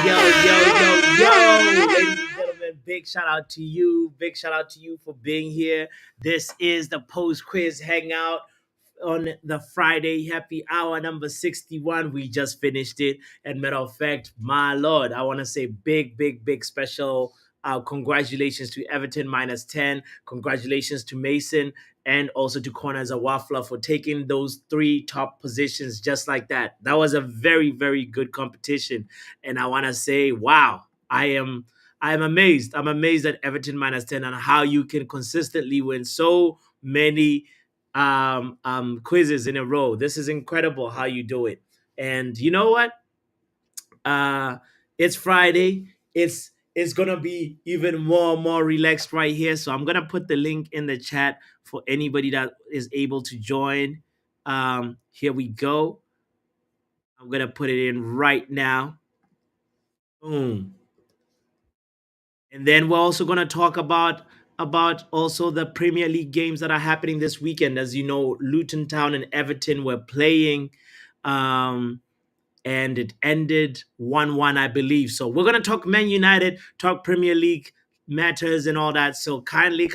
yo, ladies and gentlemen, big shout out to you. Big shout out to you for being here. This is the post quiz hangout on the Friday happy hour number 61. We just finished it. And matter of fact, my lord, I want to say big special congratulations to Everton minus 10. Congratulations to Mason and also to Corner as a Waffler for taking those three top positions just like that. That was a very good competition. And I want to say, wow, I am amazed. I'm amazed at Everton minus 10 and how you can consistently win so many quizzes in a row. This is incredible how you do it. And you know what? Uh, it's Friday. It's gonna be even more relaxed right here. So I'm gonna put the link in the chat for anybody that is able to join. Here we go. I'm gonna put it in right now. Boom. And then we're also going to talk about also the Premier League games that are happening this weekend. As you know, Luton Town and Everton were playing, um, and it ended 1-1, I believe. So we're going to talk Man United, talk Premier League matters and all that. So kindly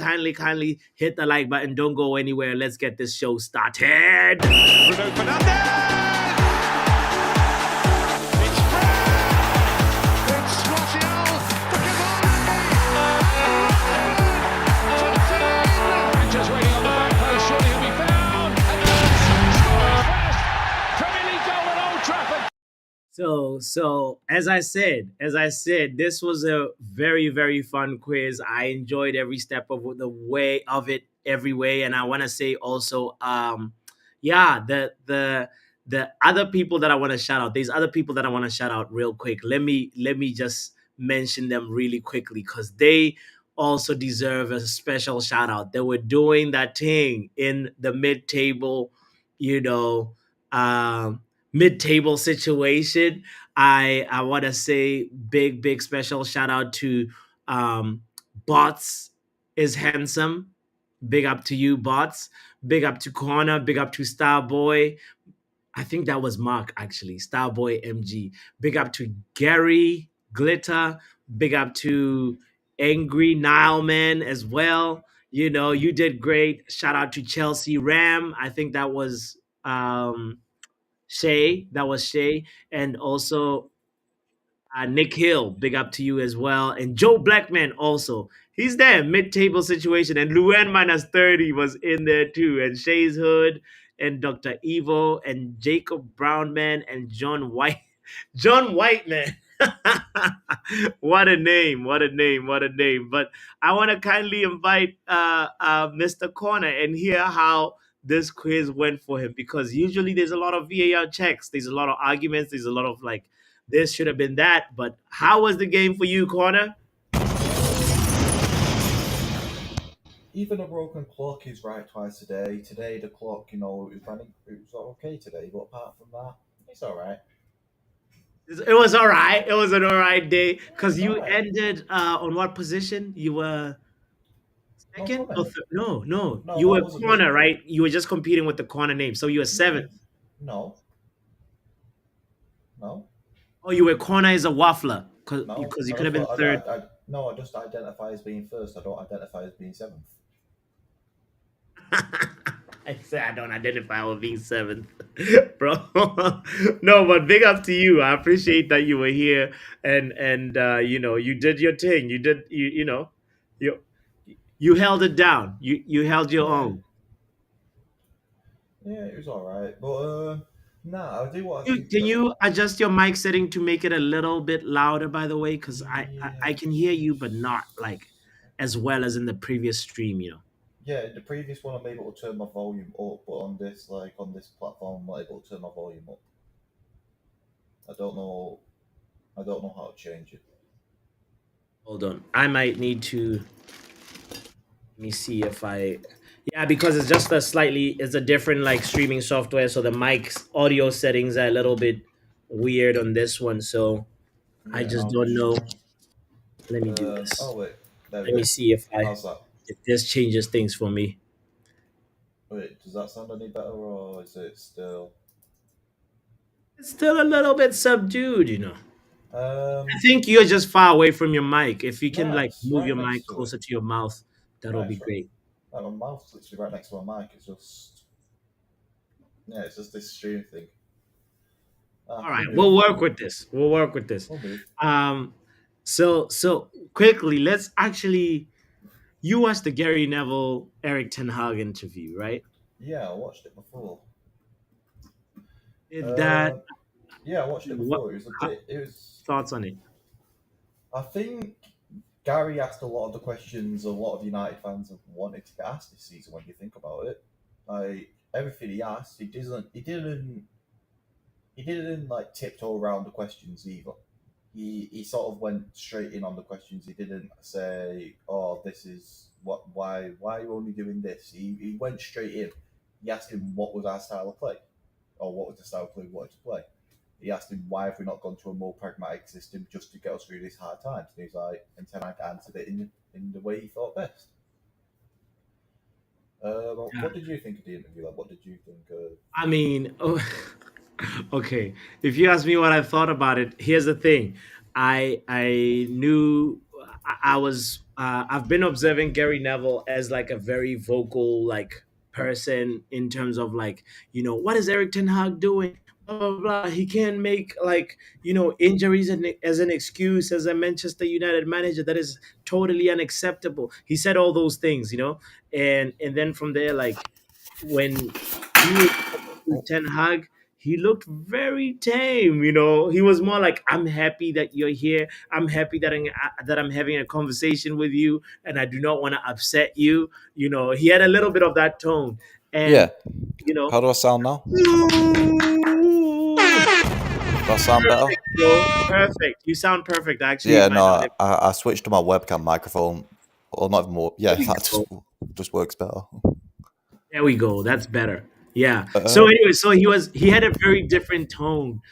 hit the like button. Don't go anywhere. Let's get this show started. Bruno Fernandes! It's Fred! It's Martial! For Cavani! Just waiting on the back post, surely he'll be found! And scores first Premier League goal at Old Trafford! So as I said, this was a very fun quiz. I enjoyed every step of the way of it, every way, and I want to say also, yeah, the other people that I want to shout out. There's other people that I want to shout out real quick. Let me just mention them really quickly because they also deserve a special shout out. They were doing that thing in the mid table, you know. Mid-table situation. I want to say big special shout out to um Bots is handsome. Big up to you, Bots. Big up to Corner. Big up to Starboy. I think that was Mark actually. Starboy MG. Big up to Gary Glitter. Big up to Angry Nile Man as well. You know, you did great. Shout out to Chelsea Ram. I think that was Shay. That was Shay. And also Nick Hill. Big up to you as well. And Joe Blackman also. He's there, mid-table situation. And Luan minus 30 was in there too. And Shay's Hood and Dr. Evo and Jacob Brownman and John White. John Whiteman. What a name. What a name. What a name. But I want to kindly invite Mr. Corner and hear how this quiz went for him because usually there's a lot of VAR checks, there's a lot of arguments, there's a lot of like this should have been that. But how was the game for you, Corner? Even a broken clock is right twice a day. Today the clock, it was running. It was okay today, but apart from that, it's all right. It was all right. It was an all right day Yeah, because it's all you right. ended on what position? You were No second? Oh, comment. no. No, You that were wasn't me. corner, right? You were just competing with the corner name. So you were Yeah. seventh. No, no, Oh, you were corner as a waffler no. because you I could have just been thought third. no. I just identify as being first. I don't identify as being seventh. I said I don't identify with being seventh, bro. No, but big up to you. I appreciate that you were here and you know you did your thing. You did you know you you held it down. You held your Yeah, own. yeah. It was all right, but nah. I do want to Can you adjust your mic setting to make it a little bit louder? By the way, because I Yeah. can hear you, but not like as well as in the previous stream. You know. Yeah, the previous one I'm able to turn my volume up, but on this platform I'm not able to turn my volume up. I don't know. I don't know how to change it. Hold on. I might need to. Let me see if I. Yeah, because it's just a slightly. It's a different like streaming software, so the mic's audio settings are a little bit weird on this one. So I Yeah, just I'll don't just. know. Let me do this. Oh wait, there we Let me go. see How's that? if this changes things for me. Wait, does that sound any better, or is it still? It's still a little bit subdued, you know. I Um, think you're just far away from your mic. If you can no, like it's move right your next mic to it. closer to your mouth, No, that'll be it's right. great. No, my mouth's literally right next to my mic. It's just yeah, it's just this stream thing. All We'll right, move. we'll work with this. We'll work with this. We'll move. Um, so quickly, let's actually. You watched the Gary Neville Eriktenhag interview, right? Yeah, I watched it before. Did that? Uh, yeah, I watched it What before. It was a how, bit. It was. thoughts on it? I think Gary asked a lot of the questions a lot of United fans have wanted to get asked this season. When you think about it, like everything he asked, he didn't like tiptoe around the questions either. He sort of went straight in on the questions. He didn't say, "Oh, this is why are you only doing this?" He went straight in. He asked him what was our style of play, or what was the style of play we wanted to play. He asked him why have we not gone to a more pragmatic system just to get us through these hard times. And he's like, and Ten Hag answered it in the way he thought best. Yeah. What did you think of the interview? Like, what did you think of? I mean, oh, okay. If you ask me what I thought about it, here's the thing. I knew I was I've been observing Gary Neville as like a very vocal like person in terms of like, what is Erik Ten Hag doing? Blah, blah, blah. He can't make like, injuries as an excuse as a Manchester United manager. That is totally unacceptable. He said all those things. And then from there, like when he was talking to Oh, Ten Hag, he looked very tame. He was more like, "I'm happy that you're here. I'm happy that I'm having a conversation with you, and I do not want to upset you." He had a little bit of that tone, Yeah. and you know, How do I sound now? Do I sound better? perfect, bro, perfect. You sound perfect. Actually, it Yeah, might no, not have. I switched to my webcam microphone. Or not even more. Yeah, There we that go. just works better. There we go. That's better. Yeah. So Uh, anyway, so he had a very different tone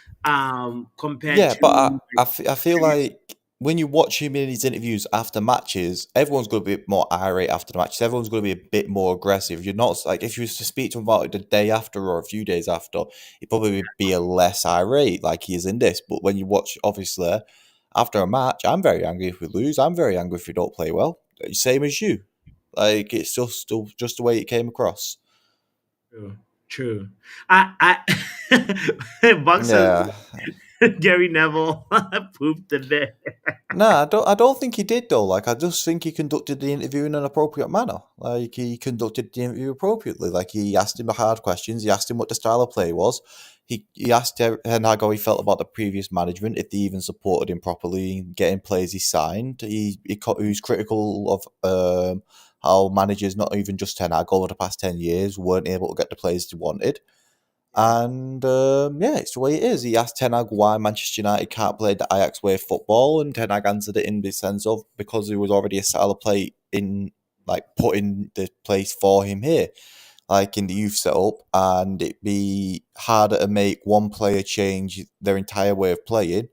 compared yeah, but to like, I feel previous. like when you watch him in his interviews after matches, everyone's going to be more irate after the matches. Everyone's going to be a bit more aggressive. You're not like if you was to speak to him about it the day after or a few days after, he'd probably be a less irate like he is in this. But when you watch, obviously, after a match, I'm very angry if we lose. I'm very angry if we don't play well. Same as you. Like it's just the way it came across. True. True. I boxers Yeah. Gary Neville pooped the bed. No, I don't think he did though. Like I just think he conducted the interview in an appropriate manner. Like he conducted the interview appropriately. Like he asked him the hard questions. He asked him what the style of play was. He asked Ten Hag how he felt about the previous management, if they even supported him properly in getting players he signed. He was critical of how managers, not even just Ten Hag, over the past 10 years, weren't able to get the players they wanted. Yeah. And yeah, it's the way it is. He asked Ten Hag why Manchester United can't play the Ajax way of football, and Ten Hag answered it in the sense of because there was already a style of play in like put in the place for him here, like in the youth setup, and it'd be harder to make one player change their entire way of playing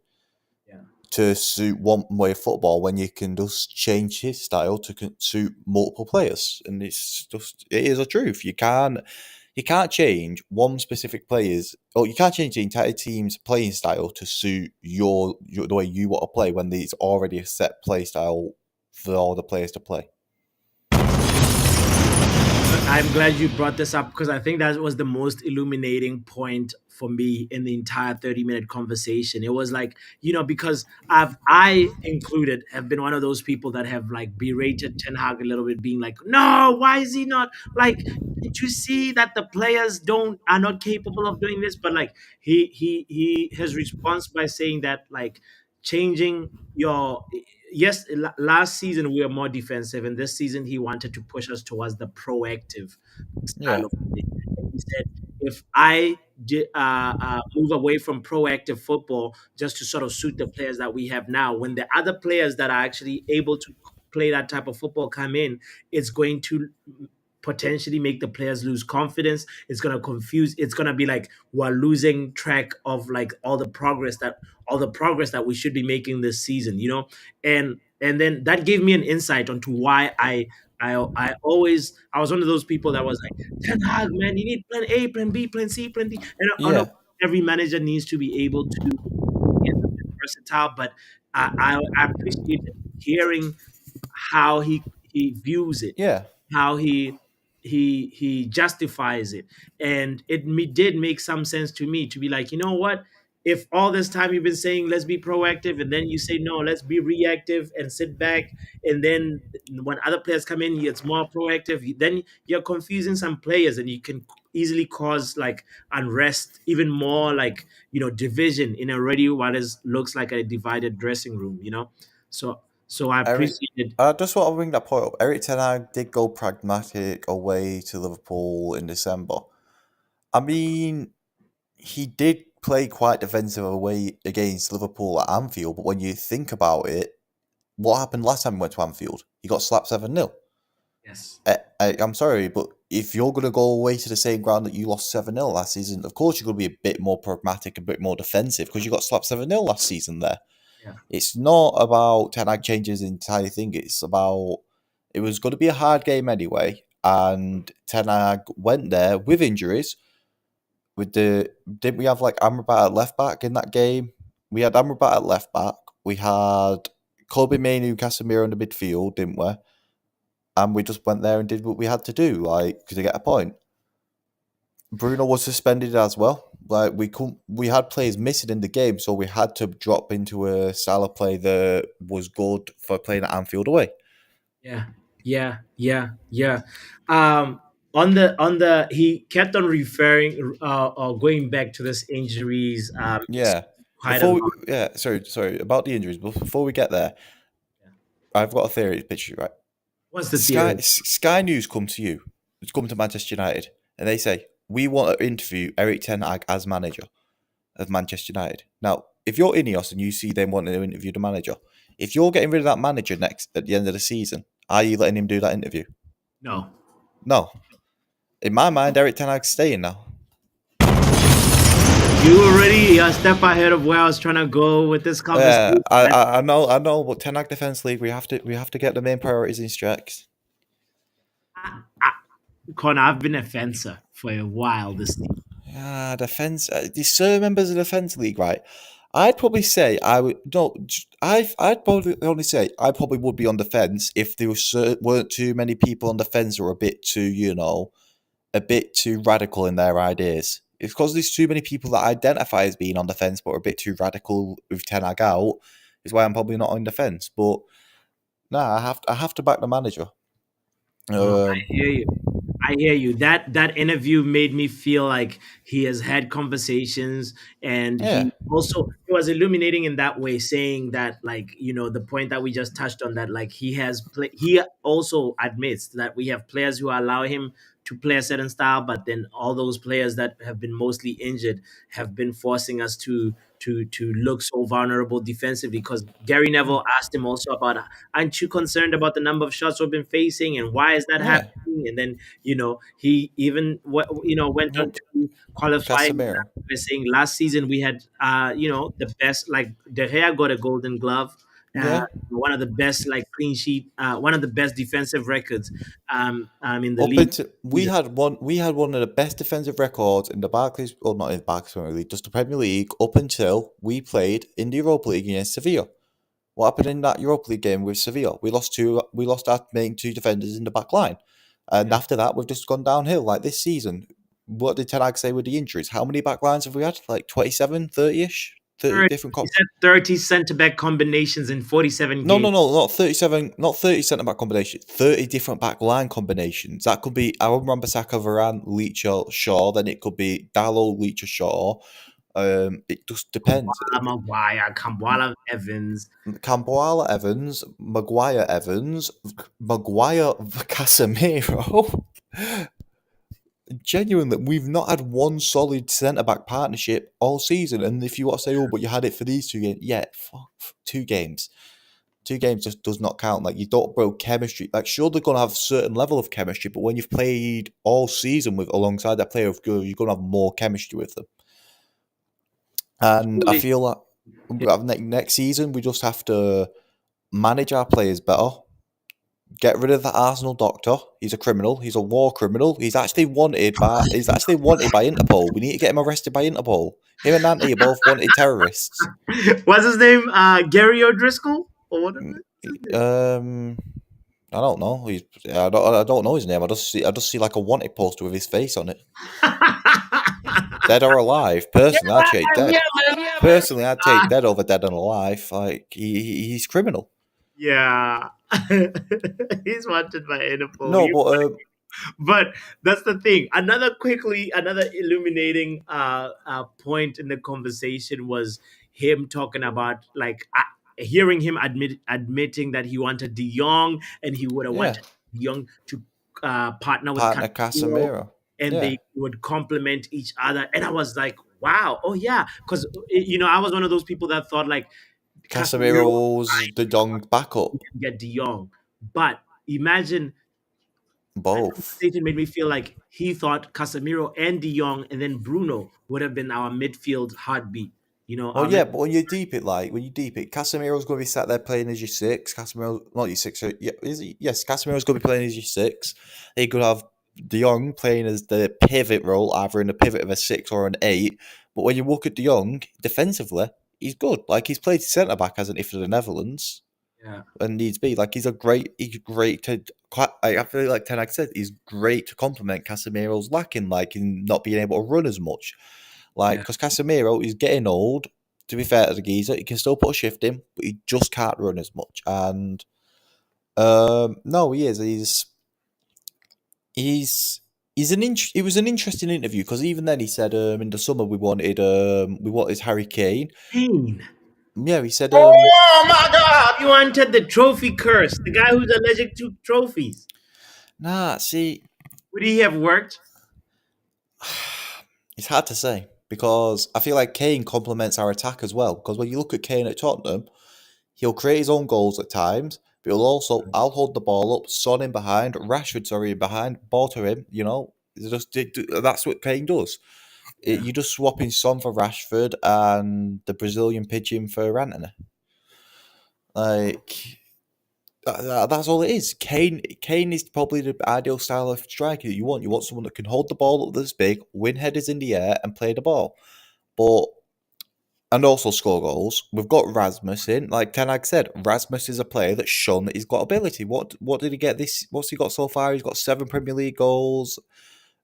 Yeah. to suit one way of football when you can just change his style to suit multiple players. And it is a truth. You can't change one specific player's, or you can't change the entire team's playing style to suit the way you want to play when there's already a set play style for all the players to play. I'm glad you brought this up because I think that was the most illuminating point for me in the entire 30-minute conversation. It was like, because I included have been one of those people that have like berated Ten Hag a little bit, being like, no, why is he not like, did you see that the players don't are not capable of doing this? But like he his response by saying that like changing your yes, last season we were more defensive, and this season he wanted to push us towards the proactive Yeah, style of play. And he said, if I move away from proactive football just to sort of suit the players that we have now, when the other players that are actually able to play that type of football come in, it's going to potentially make the players lose confidence. It's going to confuse. It's going to be like we're losing track of like all the progress that we should be making this season. And then that gave me an insight onto why I was one of those people that was like, Ten Hag, man, you need plan A, plan B, plan C, plan D. And I know yeah, every manager needs to be able to get the versatile, but I appreciate hearing how he views it, Yeah, how he justifies it, and did make some sense to me to be like, you know what? If all this time you've been saying let's be proactive, and then you say no, let's be reactive and sit back, and then when other players come in, it's more proactive. Then you're confusing some players, and you can easily cause like unrest, even more like division in already what is looks like a divided dressing room. So I Eric. appreciated. I just want to bring that point up. Eriktenhag did go pragmatic away to Liverpool in December. I mean, he did play quite defensive away against Liverpool at Anfield, but when you think about it, what happened last time he went to Anfield? He got slapped 7-0. Yes. I'm sorry, but if you're going to go away to the same ground that you lost 7-0 last season, of course you're going to be a bit more pragmatic, a bit more defensive, because you got slapped 7-0 last season there. Yeah. It's not about Ten Hag changes the entire thing. It's about it was going to be a hard game anyway, and Ten Hag went there with injuries. Didn't we have like Amrabat at left back in that game? We had Amrabat at left back. We had Kobe Mainu, Casemiro in the midfield, didn't we? And we just went there and did what we had to do, like to get a point. Bruno was suspended as well. Like we had players missing in the game, so we had to drop into a style of play that was good for playing at Anfield away. Yeah, yeah. On the he kept on referring or going back to this injuries Yeah. quite a lot. Sorry about the injuries. But before we get there, Yeah. I've got a theory to pitch you. Right, What's the theory? Sky News come to you, it's come to Manchester United, and they say we want to interview Erik Ten Hag as manager of Manchester United. Now, if you're Ineos and you see them wanting to interview the manager, if you're getting rid of that manager next at the end of the season, are you letting him do that interview? No. No. In my mind, Erik Ten Hag's staying now. You already a step ahead of where I was trying to go with this Yeah, conversation. I know, but Ten Hag Defence League, we have to get the main priorities in checks. Connor, I've been a fencer for a while this season. Yeah, defence. These certain members of the defence league, right? I'd probably say I would no. I'd probably only say I probably would be on the fence if there weren't too many people on the fence who were a bit too, a bit too radical in their ideas. It's because there's too many people that identify as being on the fence but are a bit too radical with Ten Hag out. Is why I'm probably not on the fence. But nah, I have to back the manager. No, I Um, hear you. I hear you. That interview made me feel like he has had conversations, and yeah, he was illuminating in that way, saying that like the point that we just touched on, that like he also admits that we have players who allow him to play a certain style, but then all those players that have been mostly injured have been forcing us to look so vulnerable defensively. Because Gary Neville asked him also about, aren't you concerned about the number of shots we've been facing, and why is that yeah. happening? And then he even went on to qualifying Casemiro. by saying last season we had the best, like De Gea got a golden glove, uh, Yeah. one of the best like clean sheet, one of the best defensive records in the Up league into season. we had one of the best defensive records in the Barclays, well not in the Barclays Premier League, just the Premier League up until we played in the Europa League against Sevilla. What happened in that Europa League game with Sevilla? We lost our main two defenders in the back line. And Yeah. after that we've just gone downhill. Like this season, what did Ten Hag say with the injuries? How many back lines have we had? Like 27, 30-ish? 30 different He said 30 centre back combinations in 47 No, games. no, no, not 37, not 30 centre back combinations, 30 different back line combinations. That could be Aaron Rambasaka, Varane, Leacher, Shaw, then it could be Dallo, Leacher, Shaw. It just depends. Maguire, Kamwala Evans. Camboala Evans, Maguire Evans, Maguire Casemiro. Genuinely, we've not had one solid centre back partnership all season. And if you want to say, oh, but you had it for these 2 games, yeah, fuck, 2 games. 2 games just does not count. Like you don't build chemistry. Like sure they're gonna have a certain level of chemistry, but when you've played all season with alongside that player of good, you're gonna have more chemistry with them. And I feel like next season we just have to manage our players better. Get rid of the Arsenal doctor. He's a criminal. He's a war criminal. He's actually wanted by Interpol. We need to get him arrested by Interpol. Him and Nanty are both wanted terrorists. What's his name? Gary O'Driscoll or whatever. What's his Um, I don't know. I don't know his name. I just see like a wanted poster with his face on it. name? Dead or alive. Personally, I'd take Yeah, dead. man. Yeah, man. Personally, I'd take dead over dead and alive. Like he's criminal. Yeah. He's wanted by Interpol. No, but But that's the thing. Another illuminating point in the conversation was him talking about like hearing him admitting that he wanted De Jong and he would have yeah, wanted De Jong to partner with partner Casemiro Casemiro. and Yeah, they would complement each other. And I was like, wow, oh yeah, because I was one of those people that thought like Casemiro was Casemiro's the young backup. fine, get De Jong, but imagine that Both. conversation made me feel like he thought Casemiro and De Jong and then Bruno would have been our midfield heartbeat. Well, Our yeah, but when you deep it, Casemiro's going to be sat there playing as your six. Casemiro, not your six. Yeah, is he? Yes, Casemiro's going to be playing as your six. He could have De Jong playing as the pivot role, either in the pivot of a six or an eight. But when you look at De Jong defensively, he's good. Like he's played centre back, hasn't he, for the Netherlands? yeah, And needs be like he's great to. I feel like Ten Hag said he's great to complement Casemiro's lacking, like in not being able to run as much. Like yeah. because Casemiro is getting old. To be fair to the geezer, he can still put a shift in, but he just can't run as much. And no, he is. It was an interesting interview because even then he said in the summer we wanted Harry Kane. Kane. Yeah, he said Oh my God! You wanted the trophy curse, the guy who's allergic to trophies. nah. See, Would he have worked? it's hard to say because I feel like Kane complements our attack as well. Because when you look at Kane at Tottenham, he'll create his own goals at times, but he'll also I'll hold the ball up, Son in behind, Rashford sorry in behind, ball to him. That's what Kane does. Yeah, You just swapping Son for Rashford and the Brazilian pigeon for Antony. Like that's all it is. Kane is probably the ideal style of striker that you want. You want someone that can hold the ball up this big, win headers in the air, and play the ball. But and also score goals. We've got Rasmus in. Like Ten Hag said, Rasmus is a player that's shown that he's got ability. What did he get this? What's he got so far? He's got 7 Premier League goals.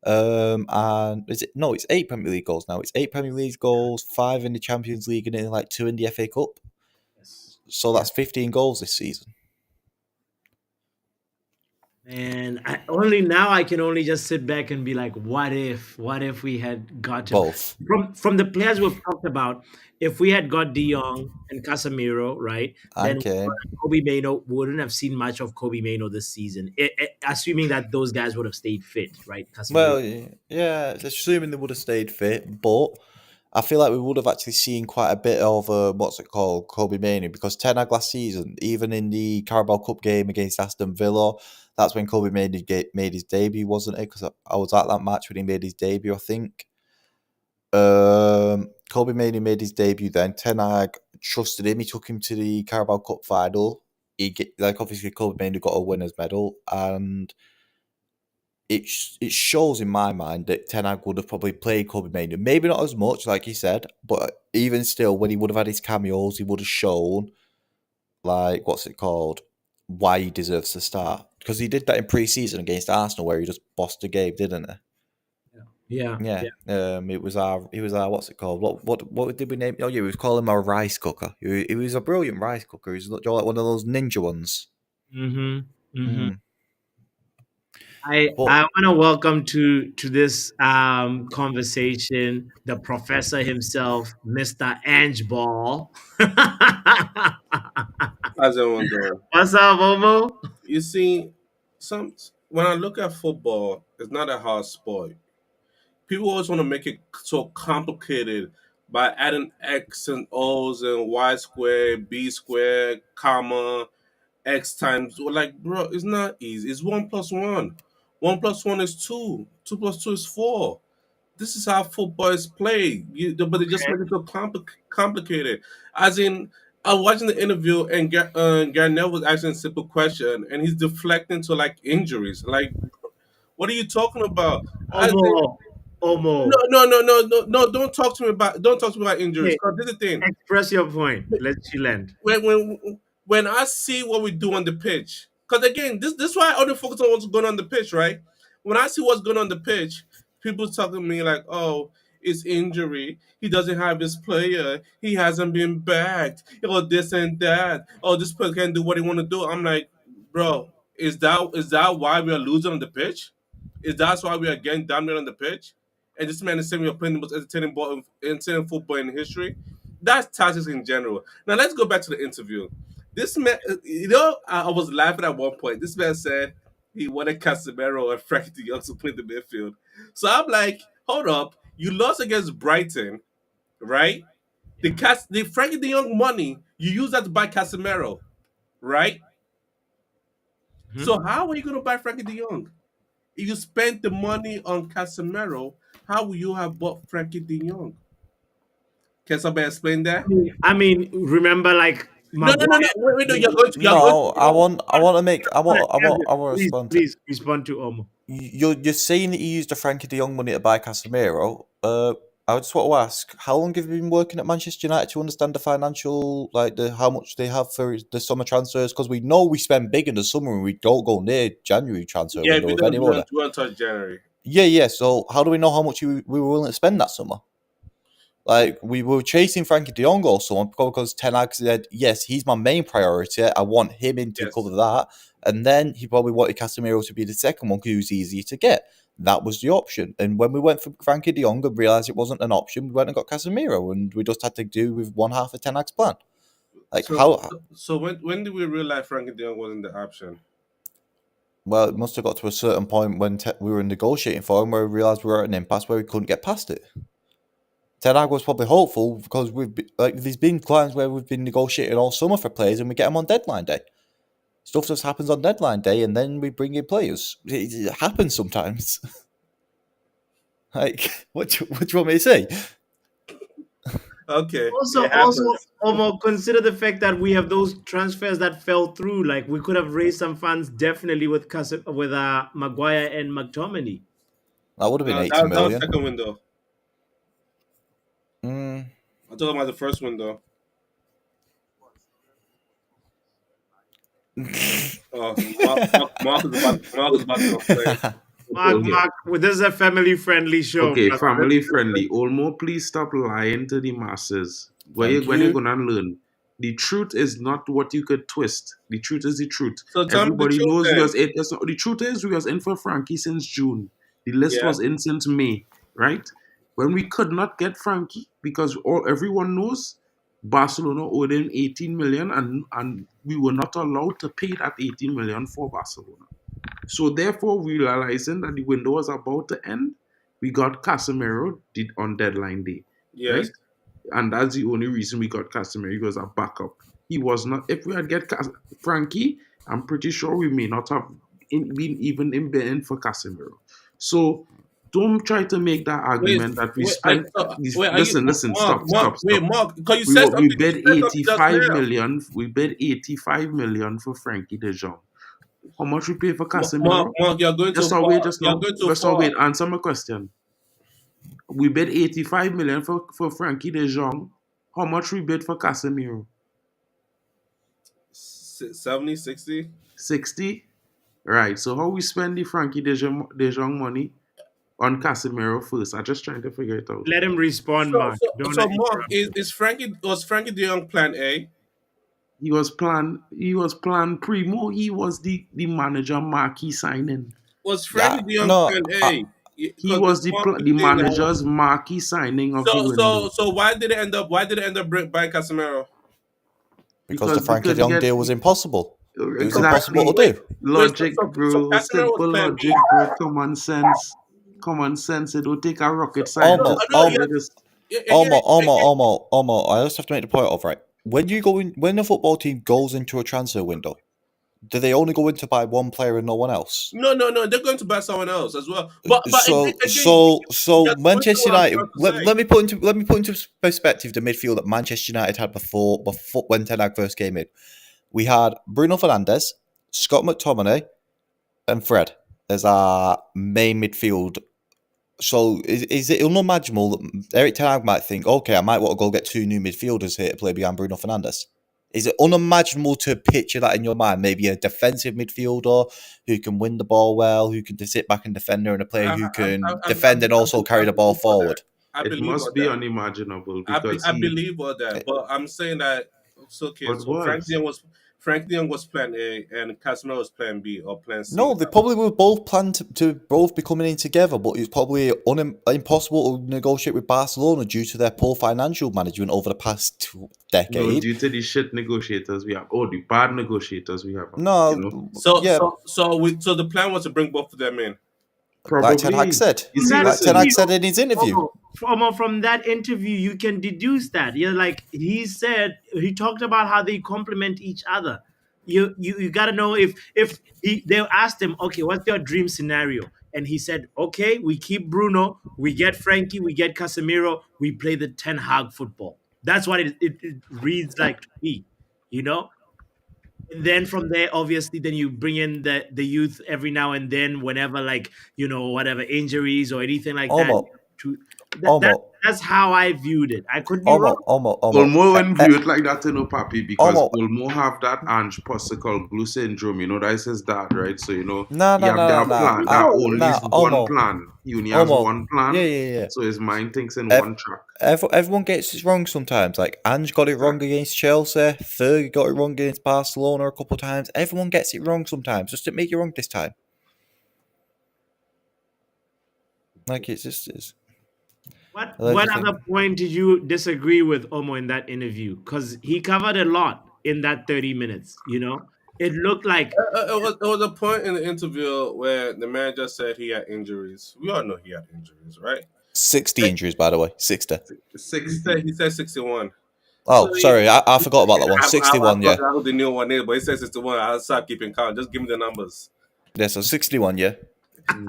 And is it no? It's 8 Premier League goals now. It's 8 Premier League goals, 5 in the Champions League, and then like 2 in the FA Cup. yes, So yes. that's 15 goals this season. And only now I can only just sit back and be like, what if we had got him Both. from the players we've talked about? If we had got De Jong and Casemiro, right, then And Kane. Kobe Maino wouldn't have seen much of Kobe Maino this season, assuming that those guys would have stayed fit, right? Casemiro. Well, yeah, it's assuming they would have stayed fit, but I feel like we would have actually seen quite a bit of what's it called, Kobe Manu, because Ten Hag last season, even in the Carabao Cup game against Aston Villa, that's when Kobe made his debut, wasn't it? Because I was at that match when he made his debut, I think. Kobe Manu made his debut then. Ten Hag trusted him. He took him to the Carabao Cup final. Obviously Kobe Manu got a winner's medal, and it shows in my mind that Ten Hag would have probably played Kobe Manu. Maybe not as much, like you said, but even still, when he would have had his cameos, he would have shown, like, what's it called, why he deserves to start. Because he did that in pre-season against Arsenal, where he just bossed the game, didn't Yeah, he? Yeah. yeah. It was our what's it called? What did we name? Oh yeah, we was calling him a rice cooker. He was a brilliant rice cooker. He's like one of those ninja ones. Mm-hmm. Mm-hmm. Mm. I But want to welcome to this conversation the professor himself, Mr. Ange Ball. How's everyone doing? What's up, Momo? You see, some when I look at football, it's not a hard sport. People always want to make it so complicated by adding X and O's and Y squared, B squared, comma, X times. We're like, bro, it's not easy. It's 1 plus 1. 1 plus 1 is 2. 2 plus 2 is 4. This is how football is played. But they just make it so complicated. As in, I was watching the interview and Garnett was asking a simple question and he's deflecting to like injuries. Like, what are you talking about? I think Omo, Omo. no. Don't talk to me about injuries. Hey, Because this is the thing. express your point. Let you land. When I see what we do on the pitch, because again, this is why I only focus on what's going on the pitch, right? When I see what's going on the pitch, people talking to me like, "Oh, it's injury. He doesn't have his player. He hasn't been backed. Oh, this and that. Oh, this player can do what he want to do." I'm like, bro, is that why we are losing on the pitch? Is that why we are getting dominated on the pitch? And this man is saying we are playing the most entertaining football in history. That's tactics in general. Now let's go back to the interview. This man, I was laughing at one point. This man said he wanted Casemiro and Frankie de Jong to play the midfield. So I'm like, hold up, you lost against Brighton, right? The Frankie de Jong money you use that to buy Casemiro, right? Hmm? So how are you going to buy Frankie de Jong? If you spent the money on Casemiro, how would you have bought Frankie de Jong? Can somebody explain that? Remember, like No. Maguire. Wait, no. You're going No, I want to make, I want to Please, respond to. please respond to Omo. You're saying that you used the Frankie de Jong money to buy Casemiro. I just want to ask, how long have you been working at Manchester United to understand the financial, like the how much they have for the summer transfers? Because we know we spend big in the summer and we don't go near January transfer Yeah, window we with any don't, we money. don't, we don't touch January. Yeah. So how do we know how much we were willing to spend that summer? Like we were chasing Frankie de Jong or someone because Ten Hag said, yes, he's my main priority. I want him in to cover Yes. that. And then he probably wanted Casemiro to be the second one because he was easier to get. That was the option. And when we went for Frankie de Jong and realised it wasn't an option, we went and got Casemiro, and we just had to do with one half of Ten Hag's plan. Like So, how? so when did we realize Frankie de Jong wasn't the option? Well, it must have got to a certain point when we were negotiating for him where we realised we were at an impasse where we couldn't get past it. Ten Hag was probably hopeful because there's been times where we've been negotiating all summer for players and we get them on deadline day. Stuff just happens on deadline day and then we bring in players. It happens sometimes. Like, what do you want me to say? Okay, Also, it also, happens. Omo, consider the fact that we have those transfers that fell through. Like we could have raised some funds definitely with Maguire and McTominay. That would have been No, 80 that was million. second window. Mm. I'm talking about the first window. Oh, Mark is about to complain. Okay. Mark, this is a family-friendly show, Okay, brother. family friendly. Olmo, please stop lying to the masses. Thank When you're you. gonna learn? The truth is not what you could twist. The truth is the truth. So tell me the Everybody truth knows we then. was in. The truth is we was in for Frankie since June. The list Yeah. was in since May, right? When we could not get Frankie because everyone knows Barcelona owed him 18 million and we were not allowed to pay that 18 million for Barcelona. So therefore, realizing that the window was about to end, we got Casemiro on deadline day, Yes. right? And that's the only reason we got Casemiro. He was a backup. He was not. If we had get Frankie, I'm pretty sure we may not have been even in bidding for Casemiro. So don't try to make that Wait, argument that we wait. Are, spent. so, wait. Are you Listen, Mark? stop, Mark. stop, Wait, stop. Mark. Because you We said were, we something. You bid said something just 85 now. million. We bid 85 million for Frankie De Jong. How much we pay for Mark. Casemiro? Mark. You're going too Just so far. wait, just You're now. going too Just so far. wait, answer my question. We bid 85 million for Frankie De Jong. How much we bid for Casemiro? 70, 60. 60? Right. So how we spend the Frankie De Jong money on Casemiro first? I'm just trying to figure it out. Let him respond, So, Mark. so, Don't so Mark, interrupt him. was Frankie De Jong plan A? He was plan primo. He was the manager marquee signing. Was Yeah. Frankie De Jong No. plan A? He Because was Mark keeps the saying that. manager's marquee signing of the So, so, window so why did it end up? Why did it end up buying Casemiro? Because the because we Frankie de couldn't Jong get deal was impossible. It was So, impossible exactly to wait, do. wait. So, logic, so, so bro. Casemiro was Simple plan B. logic, bro. Common sense. It will take a So, rocket no, scientist to no, figure this. again, again. Almo. I just have to make the point of right. When the football team goes into a transfer window, do they only go in to buy one player and no one else? No, no, no. They're going to buy someone else as well. But again, So you're twisting Manchester what I'm United. trying to say. Let me put into perspective the midfield that Manchester United had before when Ten Hag first came in. We had Bruno Fernandes, Scott McTominay, and Fred as our main midfield. So is it unimaginable that Erik Ten Hag might think, okay, I might want to go get two new midfielders here to play behind Bruno Fernandes? Is it unimaginable to picture that in your mind? Maybe a defensive midfielder who can win the ball well, who can sit back and defend, and a player who can defend and also carry the ball believe all that. forward. I It believe all must be that. unimaginable because I he. believe all that. But I'm saying that it's okay. What So was? Frank De Jong was plan A and Casemiro was plan B or plan C. No, they probably were both planned to both be coming in together, but it's probably impossible to negotiate with Barcelona due to their poor financial management over the past No, decade. due to the shit negotiators we have. Oh, the bad negotiators we have. You know, No, So yeah, so the plan was to bring both of them in. like Ten Hag probably. said. You From see, that Like Ten listen. Hag interview, said in his interview. from that interview, you can deduce that. Yeah, like he talked about how they complement each other. You got to know if they asked him, okay, what's your dream scenario? And he said, okay, we keep Bruno, we get Frankie, we get Casemiro, we play the Ten Hag football. That's what it reads like to me, you know. And then from there, obviously, then you bring in the youth every now and then, whenever, like, whatever injuries or anything like that. Almost, To almost, that's how I viewed it. I could be wrong. almost. Olmo wouldn't view it like that, Papi, because Almost. Olmo have that Ange Postecoglou syndrome. That's his dad, right? So Nah, he nah, have nah, that nah, plan. That nah. only is one Almost, plan. He only has almost. one plan. Yeah. So his mind thinks in Ev- one track. Everyone gets it wrong sometimes. Like Ange got it wrong against Chelsea. Fergie got it wrong against Barcelona a couple of times. Everyone gets it wrong sometimes. Just didn't make it wrong this time. Like it's just it's. What other point did you disagree with Omo in that interview? Because he covered a lot in that 30 minutes. It looked like It was a point in the interview where the manager said he had injuries. We all know he had injuries, right? 60 injuries, by the way. 60. He 60. he said 61. So Oh, sorry, I forgot about that one. I 61, yeah. forgot who the new one is, but he said 61. I'll start keeping count. Just give me the numbers. Yeah, so 61, yeah.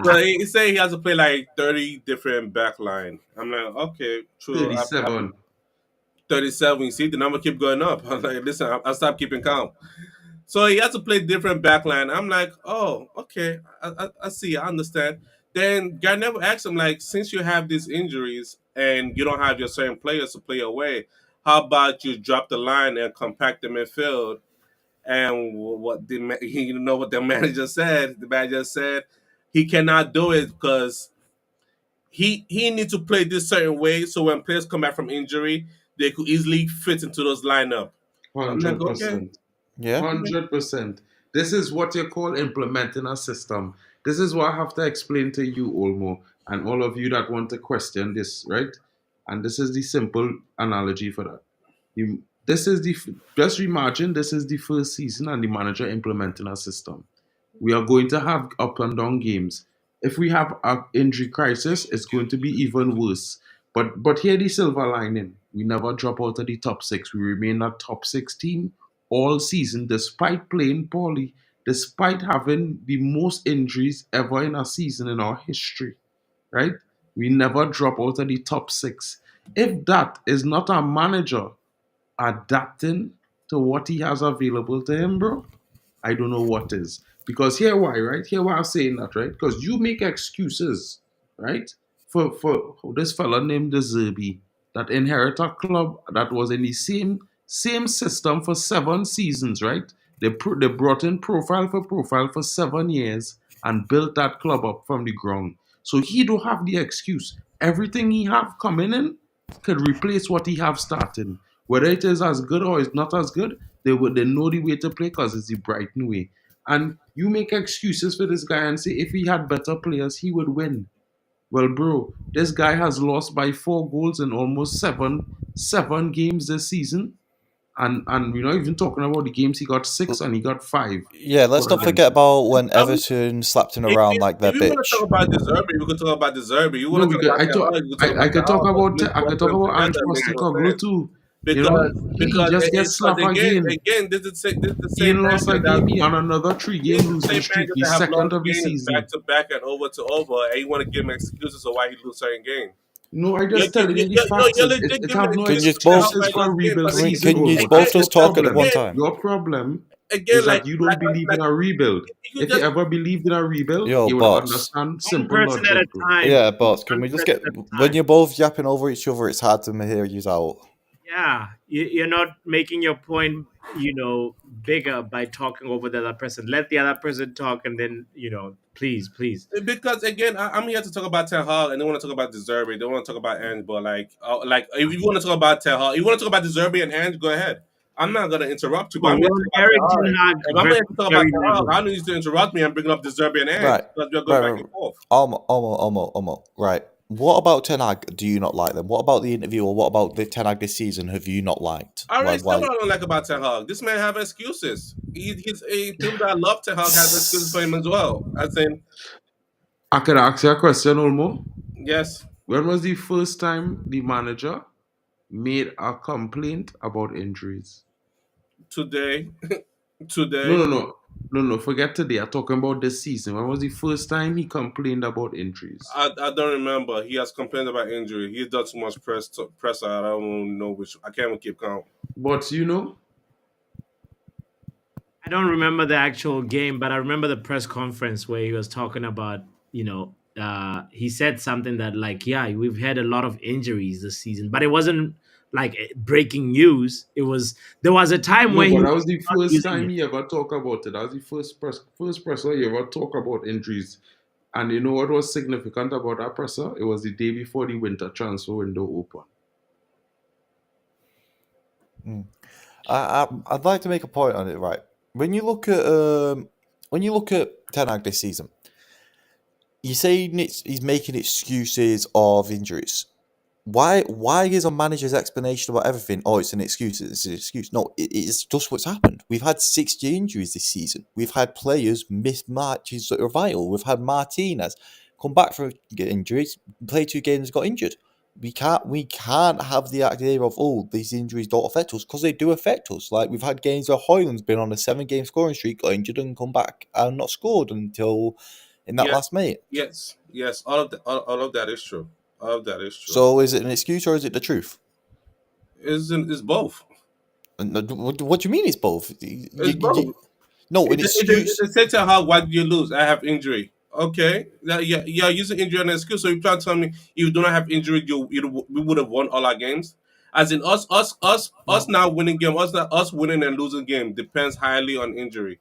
So he said he has to play like 30 different backline. I'm like, okay, true. 37. 37. You see, the number keep going up. I'm like, listen, I'll stop keeping count. So he has to play different backline. I'm like, oh, okay, I see, I understand. Then Garnett asked him, like, since you have these injuries and you don't have your certain players to play away, how about you drop the line and compact the midfield? And what the manager said? The manager said he cannot do it because he needs to play this certain way so when players come back from injury, they could easily fit into those lineup. I'm like, okay. 100%. Yeah. 100%. This is what you call implementing a system. This is what I have to explain to you, Olmo, and all of you that want to question this, right? And this is the simple analogy for that. This is just imagine this is the first season and the manager implementing a system. We are going to have up and down games. If we have an injury crisis, it's going to be even worse. But here the silver lining: we never drop out of the top six. We remain a top six team all season, despite playing poorly, despite having the most injuries ever in a season in our history. Right? We never drop out of the top six. If that is not a manager adapting to what he has available to him, bro, I don't know what is. Because here why, right? Here why I'm saying that, right? Because you make excuses, right? For this fella named the Zerbi that inherit a club that was in the same system for 7 seasons, right? They brought in profile for 7 years and built that club up from the ground. So he don't have the excuse. Everything he have coming in could replace what he have starting. Whether it is as good or it's not as good, they know the way to play because it's the Brighton way. And you make excuses for this guy and say if he had better players, he would win. Well, bro, this guy has lost by 4 goals in almost seven games this season. And we're not even talking about the games he got 6 and he got 5. Yeah, let's not forget about when Everton slapped him around like If their you want to bitch. talk about the Zerbi, we could talk about the Zerbi. You No, want to talk because about I the talk you could talk I about could talk about the I could talk about Ange Postecoglou too. You because know, he just gets because slapped again. this is the same Kane lost a manager that game. He on another three this game is the losing same streak. manager that He's have second lost of the games back season. to back and over, and you want to give him excuses of why he lose certain games. No, I just telling you the No, facts. you're legit It giving have no Can you excuses to how both excuses I for a lost games, rebuild but season, can you though. But both that's again, your just talk at the one problem. again, time? Your problem again, is that you don't believe in like a rebuild. you If you just ever believed in a rebuild, Yo, you would bots. understand One simple person at logic, a bro. time. Yeah, bots. Can One we just person get at a when time. you're both yapping over each other? It's hard to hear you out. Yeah, you're not making your point, bigger by talking over the other person. Let the other person talk, and then please, please. because again, I'm here to talk about Ten Hag, and they want to talk about Deserby. They want to talk about Ange, but like if you want to talk about Ten Hag, you want to talk about Deserby and Ange, go ahead. I'm not gonna interrupt you, but Oh, I'm here we're to on talk about Ten Eric Ten Hag. Hag If I'm here versus to talk about Gary Ten Hag, Neville. I need you to interrupt me and bring up Deserby and Ange Right, because we're going right, back right. and forth. Almo. Right. What about Ten Hag? Do you not like them? What about the interview, or what about the Ten Hag this season? Have you not liked? I already said Why? what I don't like about Ten Hag. This man have excuses. People that love Ten Hag has excuses for him as well. I think I could ask you a question, Olmo. yes, When was the first time the manager made a complaint about injuries? today, No, today. no, no. No, no, forget today. I'm talking about this season. When was the first time he complained about injuries? I don't remember. He has complained about injury. He's done too much press. I don't know which. I can't even keep count. But I don't remember the actual game, but I remember the press conference where he was talking about, he said something that like, yeah, we've had a lot of injuries this season, but it wasn't like breaking news. There was a time no, where he but was that was the not first using time it. he ever talked about it. That was the first presser he ever talked about injuries. And you know what was significant about that presser? It was the day before the winter transfer window opened. I'd like to make a point on it. Right. When you look at Ten Hag this season, you say he's making excuses of injuries. Why is a manager's explanation about everything? Oh, it's an excuse. It's an excuse. No, it's just what's happened. We've had 60 injuries this season. We've had players miss matches that are vital. We've had Martinez come back from injuries, play 2 games, got injured. We can't have the idea of, oh, these injuries don't affect us, because they do affect us. Like, we've had games where Haaland's been on a 7-game scoring streak, got injured, and come back and not scored until in that Yes, last minute. yes. All of that is true. All of that is true. So is it an excuse or is it the truth? Is both. What do you mean it's both? It's both. No, an excuse. It's say to how why did you lose? I have injury. Okay, you're using injury as an excuse. So you try to tell me if you do not have injury, we would have won all our games. As in us now winning game, us winning and losing game depends highly on injury.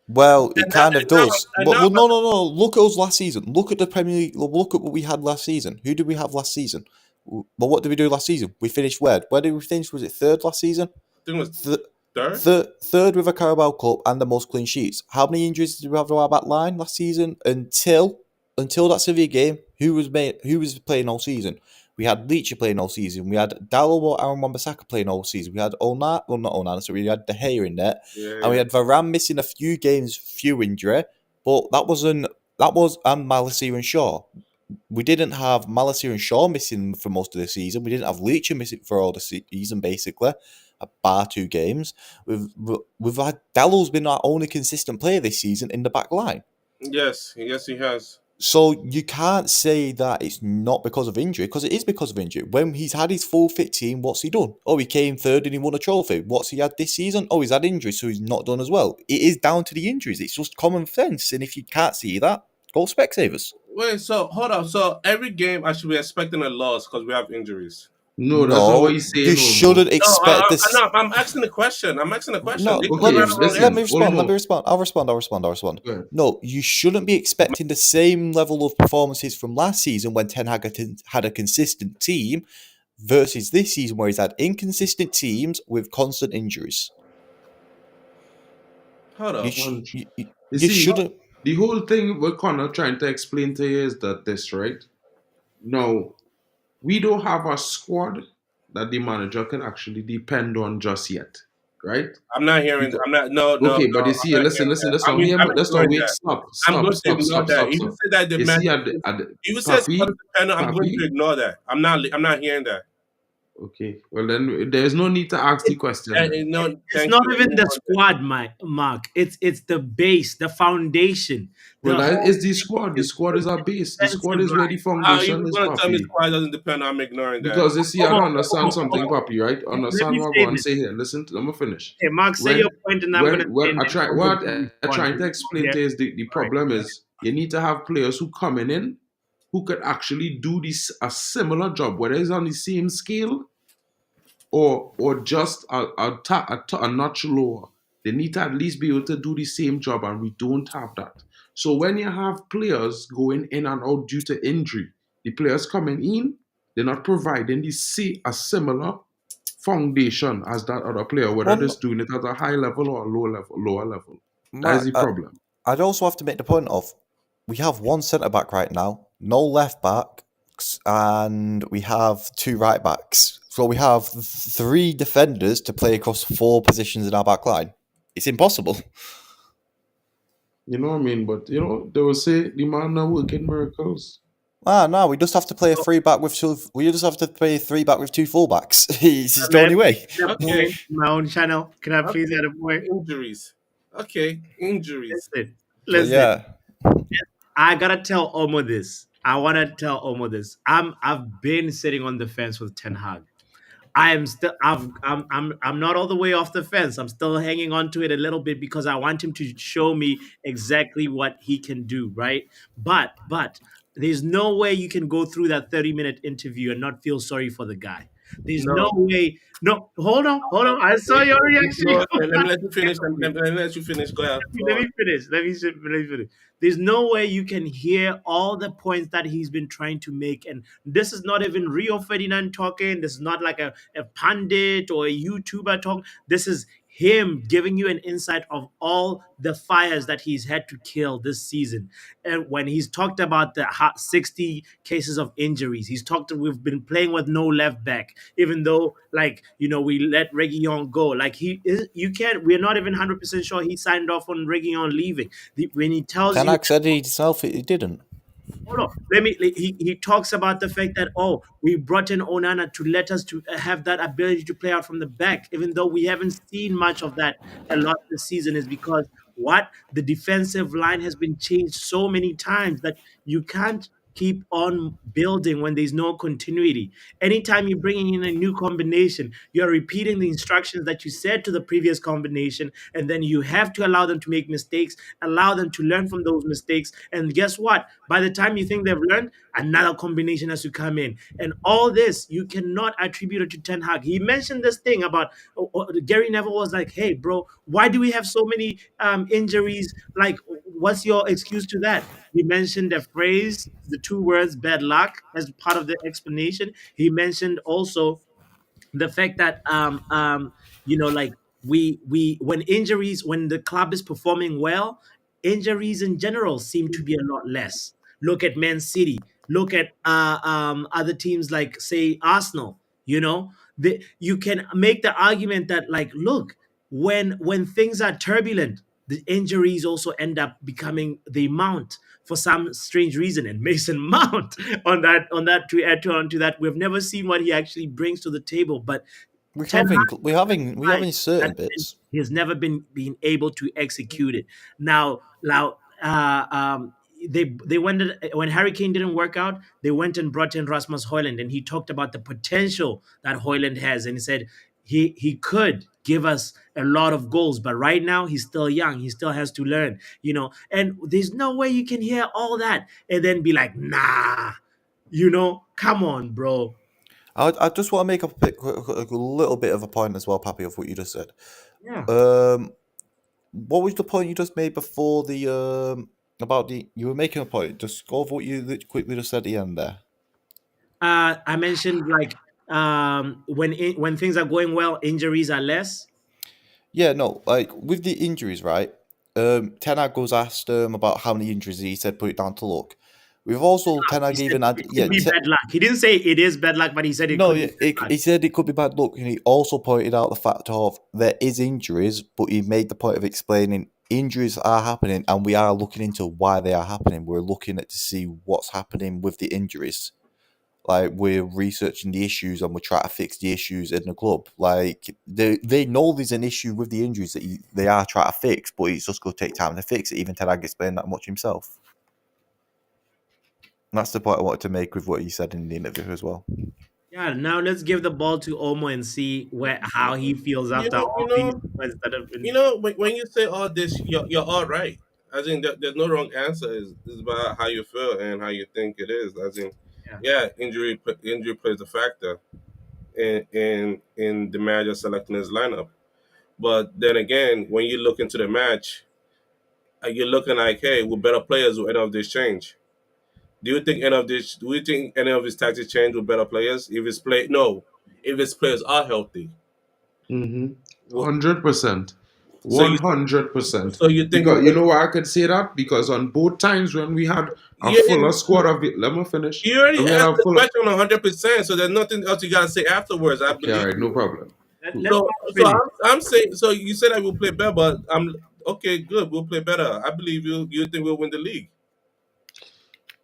Well, it And now, kind of and now, does. and But now well, no. Look at us last season. Look at the Premier League. Look at what we had last season. Who did we have last season? Well, what did we do last season? We finished where? Where did we finish? Was it third last season? I think it was Th- third. third with a Carabao Cup and the most clean sheets. How many injuries did we have to our back line last season? Until that Sevilla game, who was playing all season? We had Leach playing all season. We had Dallo or Aaron Wan-Bissaka playing all season. We had Onana, well, not Onana, so we had De Gea in there. Yeah, And we yeah. had Varane missing a few games, few injury. But that was and Malacia and Shaw. We didn't have Malacia and Shaw missing for most of the season. We didn't have Leach missing for all the season, basically, bar 2 games. We've had Dallo's been our only consistent player this season in the back line. Yes, he has. So you can't say that it's not because of injury, because it is because of injury. When he's had his full fit team, what's he done? Oh, he came third and he won a trophy. What's he had this season? Oh, he's had injuries, so he's not done as well. It is down to the injuries. It's just common sense. And if you can't see that, go Specsavers. Wait, so hold on. So every game I should be expecting a loss because we have injuries. no, that's not what No, he's saying, you Olmo. shouldn't No, expect this. no, I'm asking the question. I'm asking the question. No, It could be Okay, right or wrong let listen, me answer. respond. Let Olmo. me respond. I'll respond. Go ahead. No, you shouldn't be expecting the same level of performances from last season when Ten Hag had a consistent team versus this season where he's had inconsistent teams with constant injuries. Hold You, up. sh- Punch. you, you You you see, shouldn't. the whole thing we're kind of trying to explain to you is that this, right? Now, we don't have a squad that the manager can actually depend on just yet, right? I'm not hearing. Because, I'm not. No, no, okay, no. but you I'm see, not listen, hearing listen, that. let's not hear, I'm let's not ignoring wait, that. stop, I'm stop, going to stop, ignore stop, that. stop, If you stop. say that the You man, see, if you say it's Papi, dependent, I'm going Papi, to ignore that. I'm not. I'm not hearing that. Okay. Well, then there's no need to ask the question then. No, It's thank not you. even Move the on then. squad, Mark. It's the base, the foundation, Well, the that whole is the squad. The is squad good is our base. The squad defensive is where line. the How are you foundation is, going to tell me Papi. squad doesn't depend? I'm ignoring that. Because you see, I don't understand something, Omo. Papi, right? Let Understand me what I'm say going to this. say here. Listen, let me finish. Okay, Mark, say your point, and I'm gonna say, When and I then try, Omo what can I'm respond. trying to explain Yeah. to you is the All right. problem is you need to have players who coming in who could actually do this a similar job, whether it's on the same scale or just a notch lower. They need to at least be able to do the same job, and we don't have that. So when you have players going in and out due to injury, the players coming in, they're not providing a similar foundation as that other player, whether they're One, doing it at a high level or a lower level. That is Mark, the problem. I'd also have to make the point of we have one centre back right now, no left backs, and we have two right backs. So we have three defenders to play across four positions in our back line. It's impossible. You know what I mean? But they will say the man now working miracles. No, we just have to play a three back with two. We just have to play a three back with two fullbacks. It's the May I only way. please add a Okay, point in my own channel? Can I please okay. add a point? Injuries. Okay, injuries. Listen, So listen. yeah, I gotta tell Omo this. I wanna tell Omo this. I've been sitting on the fence with Ten Hag. I am still I'm not all the way off the fence. I'm still hanging on to it a little bit because I want him to show me exactly what he can do, right? But there's no way you can go through that 30-minute interview and not feel sorry for the guy. There's no No. way. No, hold on, hold on. I saw your No, reaction. okay, let me let you finish. Let me let you finish. Go ahead. Go Let on. me finish. Let me finish. There's no way you can hear all the points that he's been trying to make. And this is not even Rio Ferdinand talking. This is not like a pundit or a YouTuber talk. This is him giving you an insight of all the fires that he's had to kill this season. And when he's talked about the 60 cases of injuries, we've been playing with no left back, even though, like, we let Reguilon go. Like, you can't, we're not even 100% sure he signed off on Reguilon leaving. When he tells you, Tanak said he himself he didn't. hold on. He talks about the fact that, we brought in Onana to let us to have that ability to play out from the back, even though we haven't seen much of that a lot this season, is because what the defensive line has been changed so many times that you can't keep on building when there's no continuity. Anytime you're bringing in a new combination, you're repeating the instructions that you said to the previous combination, and then you have to allow them to make mistakes, allow them to learn from those mistakes. And guess what? By the time you think they've learned, another combination has to come in. And all this, you cannot attribute it to Ten Hag. He mentioned this thing about Gary Neville was like, hey, bro, why do we have so many injuries? Like, what's your excuse to that? He mentioned the phrase, the two words bad luck, as part of the explanation. He mentioned also the fact that like, we when the club is performing well, injuries in general seem to be a lot less. Look at Man City, look at other teams like, say, Arsenal. You can make the argument that, like, look, when things are turbulent, the injuries also end up becoming the mount for some strange reason. And Mason Mount, on that to add on to that, we've never seen what he actually brings to the table. But We Ten having Hag we having we right, having certain that bits. he has never been able to execute it. Now, they went when Harry Kane didn't work out. They went and brought in Rasmus Højlund, and he talked about the potential that Højlund has, and he said he could give us a lot of goals, but right now he's still young. He still has to learn. And there's no way you can hear all that and then be like, nah. Come on, bro. I just want to make a little bit of a point as well, Pappy, of what you just said. Yeah. What was the point you just made before the about the? You were making a point. Just go over what you quickly just said at the end there. I mentioned, like, when things are going well, injuries are less. Yeah, no, like with the injuries, right? Ten Hag was asked about how many injuries. He said put it down to luck. We've also Ten He Hag said even had it could be bad luck. He didn't say it is bad luck, but he said it no, could yeah, be bad luck. he said it could be bad luck, and he also pointed out the fact of there is injuries, but he made the point of explaining injuries are happening, and we are looking into why they are happening. We're looking at to see what's happening with the injuries. like we're researching the issues and we're trying to fix the issues in the club. Like they know there's an issue with the injuries that they are trying to fix, but it's just going to take time to fix it. Even Ten Hag explained that much himself. And that's the point I wanted to make with what he said in the interview as well. Yeah, now let's give the ball to Omo and see how he feels You after know, you all these know, points that have been. when you say all this, you're all right. I think that there's no wrong answer. It's about how you feel and how you think it is. I think, Yeah. yeah, injury plays a factor in the manager selecting his lineup. But then again, when you look into the match, you're looking like, hey, with better players, will any of this change? Do you think any of this? Do you think any of his tactics change with better players? If his play, no, if his players are healthy, Mm-hmm. Wh- 100%. so you 100%. so you think Because you know why I could say that? Because on both times when we had a fuller you squad of it, let me finish. you already When we had asked a the fuller. question 100%, so there's nothing else you gotta say afterwards. I Okay, all believe right, no you. problem. Let Cool. Omo So finish. I'm saying, so you said I will play better, but I'm okay. Good, we'll play better. I believe you. You think we'll win the league?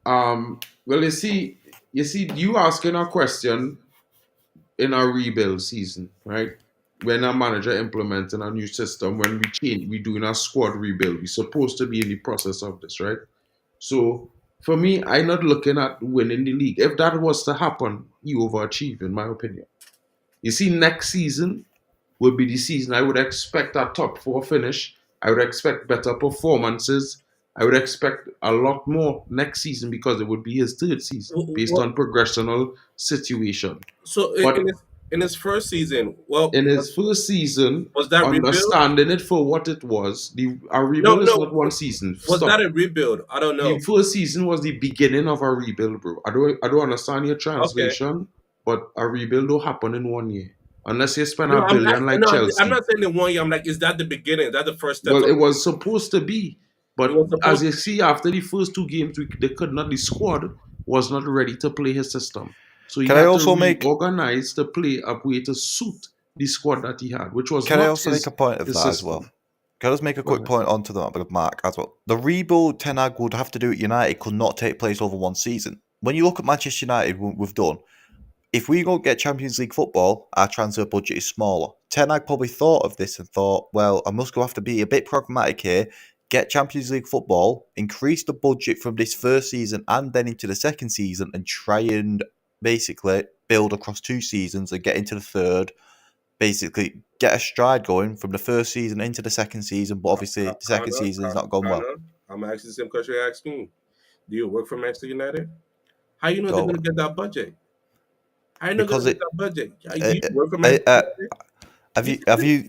Well, you asking a question in our rebuild season, right? When a manager implementing a new system, when we doing a squad rebuild, we're supposed to be in the process of this, right? So for me, I'm not looking at winning the league. If that was to happen, you overachieve, in my opinion. You see, next season will be the season I would expect a top four finish. I would expect better performances. I would expect a lot more next season because it would be his third season based What? on progressional situation. So But in his first season, well, in his first season, was that rebuild? understanding it for what it was, our No, rebuild is no. not one season. Was that Stop. a rebuild? I don't The know. first season was the beginning of a rebuild, bro. I don't understand your Okay. translation, but a rebuild don't happen in 1 year. Unless you spend No, a billion like I'm Chelsea. not saying in 1 year. I'm like, is that the beginning? Is that the first steps Well, of it was supposed to be. it But was as supposed you to see, after the first two games, they could not, the squad was not ready to play his system. So he Can I had to also make reorganize to play a way to suit the squad that he had, which was Can I not also make a point of his that as well? system. Can I just make a Go quick ahead. point onto that with Mark as well? The rebuild Ten Hag would have to do at United could not take place over one season. When you look at Manchester United, what we've done, if we don't get Champions League football, our transfer budget is smaller. Ten Hag probably thought of this and thought, well, I must go have to be a bit pragmatic here, get Champions League football, increase the budget from this first season and then into the second season, and try and basically build across 2 seasons and get into the third. Basically, get a stride going from the first season into the second season, but obviously the second season is not going well. Connor, I'm asking the same question you asked me. Do you work for Manchester United? How you know they're So gonna get that budget? How you know they're because gonna get it, that budget? uh, You work for uh, Manchester uh, United? have You,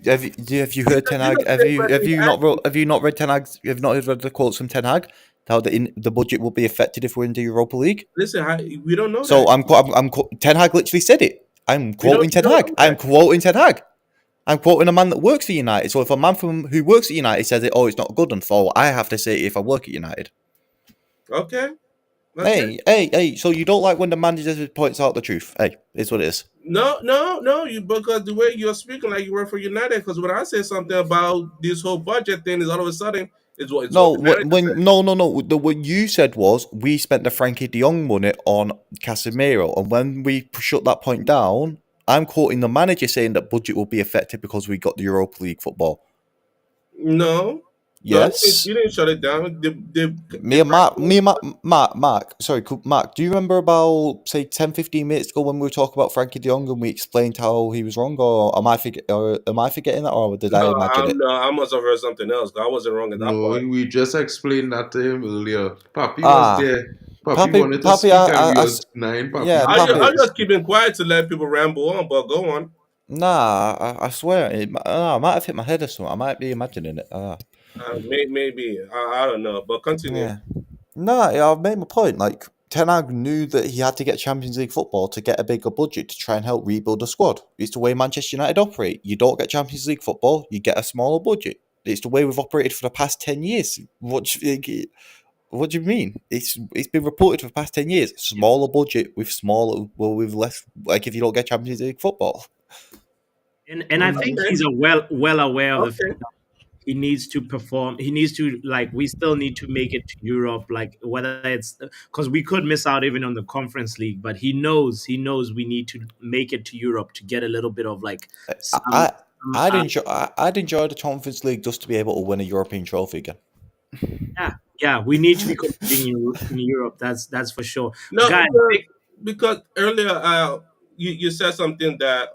you heard Ten you know Hag? the same question you asked me. Have you not read Ten Hag's? Have you not read the quotes from Ten Hag? How the budget will be affected if we're in the Europa League. Listen, we don't know So that. Ten Hag literally said it. I'm quoting We Ten don't Hag. know I'm that. quoting Ten Hag. I'm quoting a man that works for United. So if a man who works at United says it, oh, it's not good enough, I have to say it if I work at United. Okay. Okay. Hey. So you don't like when the manager points out the truth? Hey, it's what it is. No. You because the way you're speaking like you work for United. Because when I say something about this whole budget thing, is all of a sudden it's what No, the manager said. no. What you said was we spent the Frankie De Jong money on Casemiro, and when we shut that point down, I'm quoting the manager saying that budget will be affected because we got the Europa League football. No, no, Yes, you didn't shut it down. me and Mark, Mark. Sorry, Mark. Do you remember about say 10, 15 minutes ago when we were talking about Frankie De Jong and we explained how he was wrong, or am I forgetting that, or did I imagine it? No, I must have heard something else. 'Cause I wasn't wrong at that No, part. we just explained that to him earlier. Papi was Ah, there. Papi wanted to Papi, speak and we was denying Papi yeah, the I'm Papi. chance. just keeping quiet to let people ramble on, but go on. Nah, I swear, I might have hit my head or something. I might be imagining it. Maybe I don't know, but continue. Yeah. No, yeah, I've made my point. Like, Ten Hag knew that he had to get Champions League football to get a bigger budget to try and help rebuild the squad. It's the way Manchester United operate. You don't get Champions League football, you get a smaller budget. It's the way we've operated for the past 10 years. What do you mean? It's been reported for the past 10 years. Smaller budget with less, like if you don't get Champions League football. And I think Okay, he's well aware of the okay. fact. he needs to perform. He needs to, like, we still need to make it to Europe, like whether it's because we could miss out even on the Conference League, but he knows we need to make it to Europe to get a little bit of like I, some, I I'd enjoy the Conference League just to be able to win a European trophy again. yeah, yeah, we need to be competing in Europe. That's for sure, No, guys. because earlier you said something that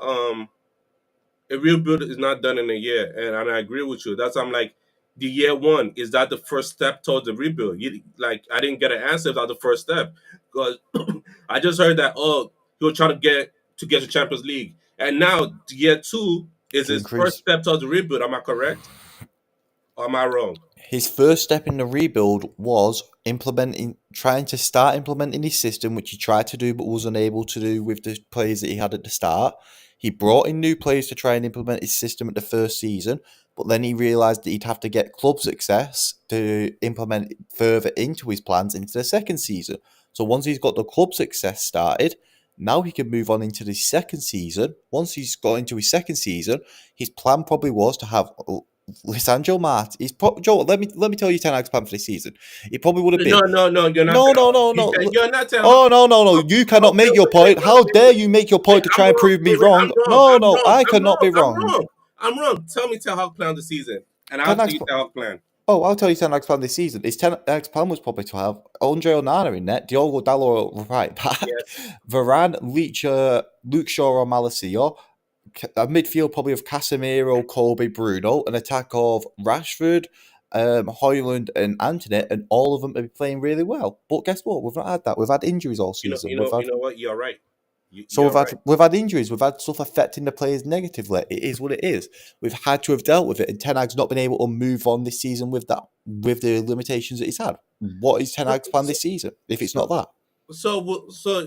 a real build is not done in a year, and I agree with you. That's I'm like, the year one is that the first step towards the rebuild. Like I didn't get an answer about the first step because I just heard that he'll try to get the Champions League, and now year two is To his first increase step towards the rebuild. Am I correct or am I wrong? his first step in the rebuild was trying to start implementing his system, which he tried to do but was unable to do with the players that he had at the start. He brought in new players to try and implement his system at the first season, but then he realised that he'd have to get club success to implement it further into his plans into the second season. So once he's got the club success started, now he can move on into the second season. Once he's got into his second season, his plan probably was to have Lisandro Mart. Joel. Let me tell you Ten Hag's plan for this season. It probably would have No, been no, no. You're not. no, no, no, You no. can, you're not telling. Oh no, no, no! You cannot Okay, make your point. How dare you make your wait, point to I'm try and wrong. prove me Wait, wrong? I'm wrong. No, I'm no, wrong. I I'm cannot wrong. be I'm wrong. wrong. I'm wrong. Tell me Ten Hag plan the season, and I'll Ten tell Hag's you Ten Hag plan. I'll tell you Ten Hag's plan this season. His Ten Hag's plan was probably to have Andre Onana in net, Diogo Dalot right back, Yes. Varane, Luke Shaw or Malacia, a midfield probably of Casemiro, Colby, Bruno, an attack of Rashford, Haaland, and Antony, and all of them to be playing really well. But guess what? We've not had that. We've had injuries all You know. season. You We've know. had You know what? You're right. so You're right. we've had injuries. We've had stuff affecting the players negatively. It is what it is. We've had to have dealt with it, and Ten Hag's not been able to move on this season with that, with the limitations that he's had. What is Ten Hag's plan So, this season if it's so, not that? so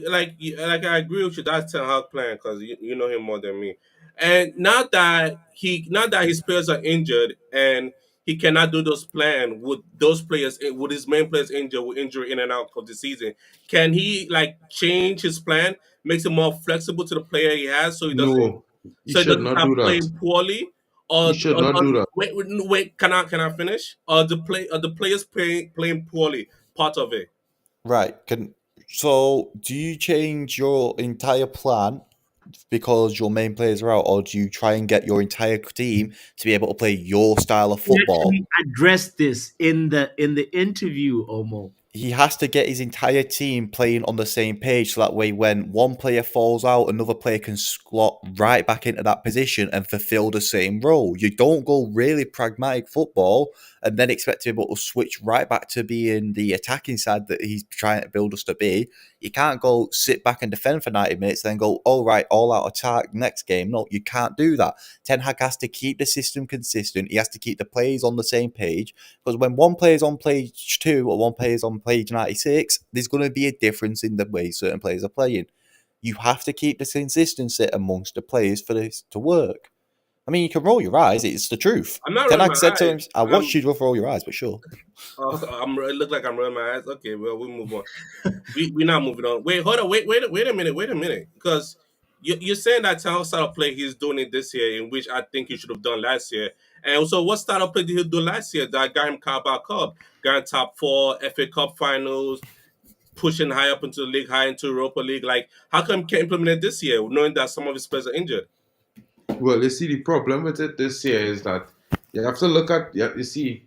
like I agree with you. That's Ten Hag plan because you know him more than me. And now that his players are injured and he cannot do those plan with those players with his main players injured with injury in and out of the season. Can he like change his plan, makes it more flexible to the player he has No, he so he should doesn't not start do that. playing poorly? He Or, should or, not or do that. wait, can I finish? Or the players playing poorly part of it? Right? So do you change your entire plan because your main players are out, or do you try and get your entire team to be able to play your style of We football? actually addressed this in the interview, Omo. He has to get his entire team playing on the same page so that way when one player falls out, another player can slot right back into that position and fulfill the same role. You don't go really pragmatic football and then expect to be able to switch right back to being the attacking side that he's trying to build us to be. You can't go sit back and defend for 90 minutes, then go, oh, right, all out attack next game. No, you can't do that. Ten Hag has to keep the system consistent. He has to keep the players on the same page. Because when one player's on page 2 or one player's on page 96, there's going to be a difference in the way certain players are playing. You have to keep the consistency amongst the players for this to work. I mean, you can roll your eyes. It's the truth. I'm not Ten rolling Hag my said to eyes. him, I watched you roll your eyes, but sure. It look like I'm rolling my eyes. Okay, well, we move on. We're not moving on. Wait, hold on. Wait a minute. Wait a minute. Because you're saying that town style of play he's doing it this year, in which I think he should have done last year. And also, what style of play did he do last year that got him Carabao Cup, got him top four, FA Cup finals, pushing high up into the league, high into Europa League? Like, how come he can't implement it this year, knowing that some of his players are injured? Well, you see, the problem with it this year is that you have to look at, you see,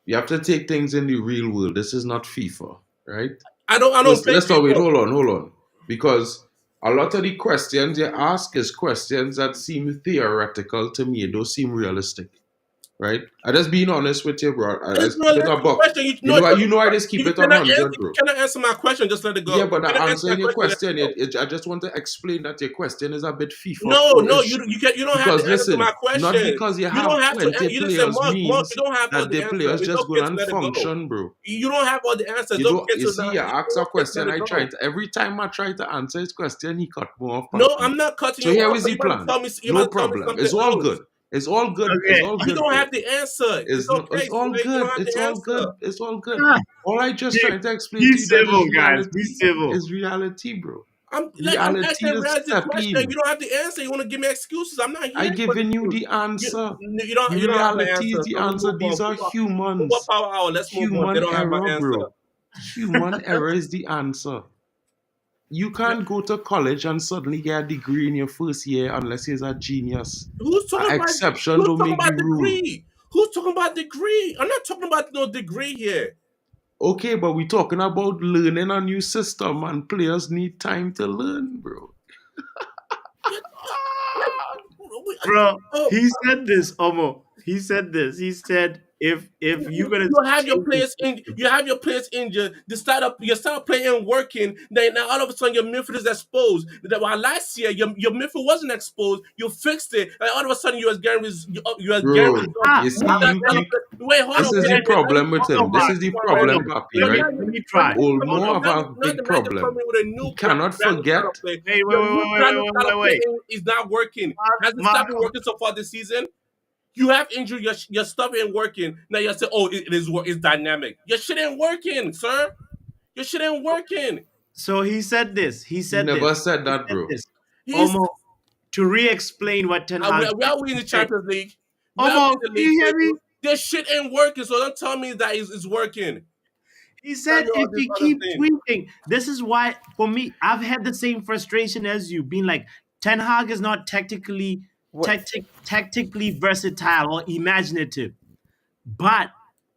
you have to take things in the real world. This is not FIFA, right? I don't First, play let's start with, FIFA. hold on. Because a lot of the questions you ask is questions that seem theoretical to me. They don't seem realistic, right? I just being honest with you, bro. I It's just not keep a it a realistic buck. question. You know what? You know I just If keep you it 100, if you bro. cannot answer my question, just let it Yeah, go. but If you the cannot answer answer my in your question, let question, it go. I just want to explain that your question is a bit No, no, FIFA-ish. you don't have Because to answer my listen, not question. because you You don't have have to. 20 You listen, players Mark. You means don't have all that the the answer. players It's just okay go to and let it go. function, bro. You don't have all the answers. You It's don't. okay You to see, not. you It's ask a okay to let question. it I try go. to every time I try to answer his question, he cut me off No, constantly. I'm not cutting So you here off. is But the you about to plan. tell me. You No about to tell me problem. something It's all else. good. It's all good. It's Okay. all You good, don't bro. have the answer. It's It's not. okay. It's all You don't good. have It's the all good. answer. It's all good. Ah, All I just be, trying to explain be to you that civil, guys. Be civil. is reality, bro. I'm Reality asking a is reality step question. You in. don't have to answer. You want to give me excuses. I'm not I here for giving you excuses. the answer. The You don't have my reality is answer. the So we answer. move on. These are Football humans. power hour. Let's move on. They Human don't have my error, answer. bro. Human error is the answer. You can't go to college and suddenly get a degree in your first year unless you're a genius. Who's talking about Exception don't make the rule. degree? Who's talking about degree? I'm not talking about no degree here. Okay, but we're talking about learning a new system and players need time to learn, bro. Yeah, like, Bro, oh, he said this, Omo. He said this. He said if you're gonna you have your change the players in. system, You have your players injured. You start playing working. Then now all of a sudden your midfield is exposed. While last year your midfield wasn't exposed, you fixed it, and all of a sudden you was getting Bro, results. ah, you see, Move that style of you play. Wait, hold this on, is wait, the said, wait. Let me problem with finish hold him. on, This Mark. is the Hold problem, on. Papi, Let me right? let me But try. Olmo have a now big the manager problem. coming with a He new cannot brand new style of forget. play. Wait, wait, Your wait, new wait, brand new wait, wait, style of wait, play wait. is not working. Mark, Has it Mark, stopped been working so far this season? You have injury, your stuff ain't working. Now you say, oh, it's dynamic. Your shit ain't working, sir. Your shit ain't working. so he said this. He He said this. never said He that, said bro. this. He's Omo, to re-explain what Ten Hag we said. are we in He the said, Champions League. We are we Omo, in the can league you hear me? table. This shit ain't working, so don't tell me that it's working. He Tell said me all if this he other keep thing. tweaking, this is why for me, I've had the same frustration as you, being like Ten Hag is not Wait, tactically versatile or imaginative. But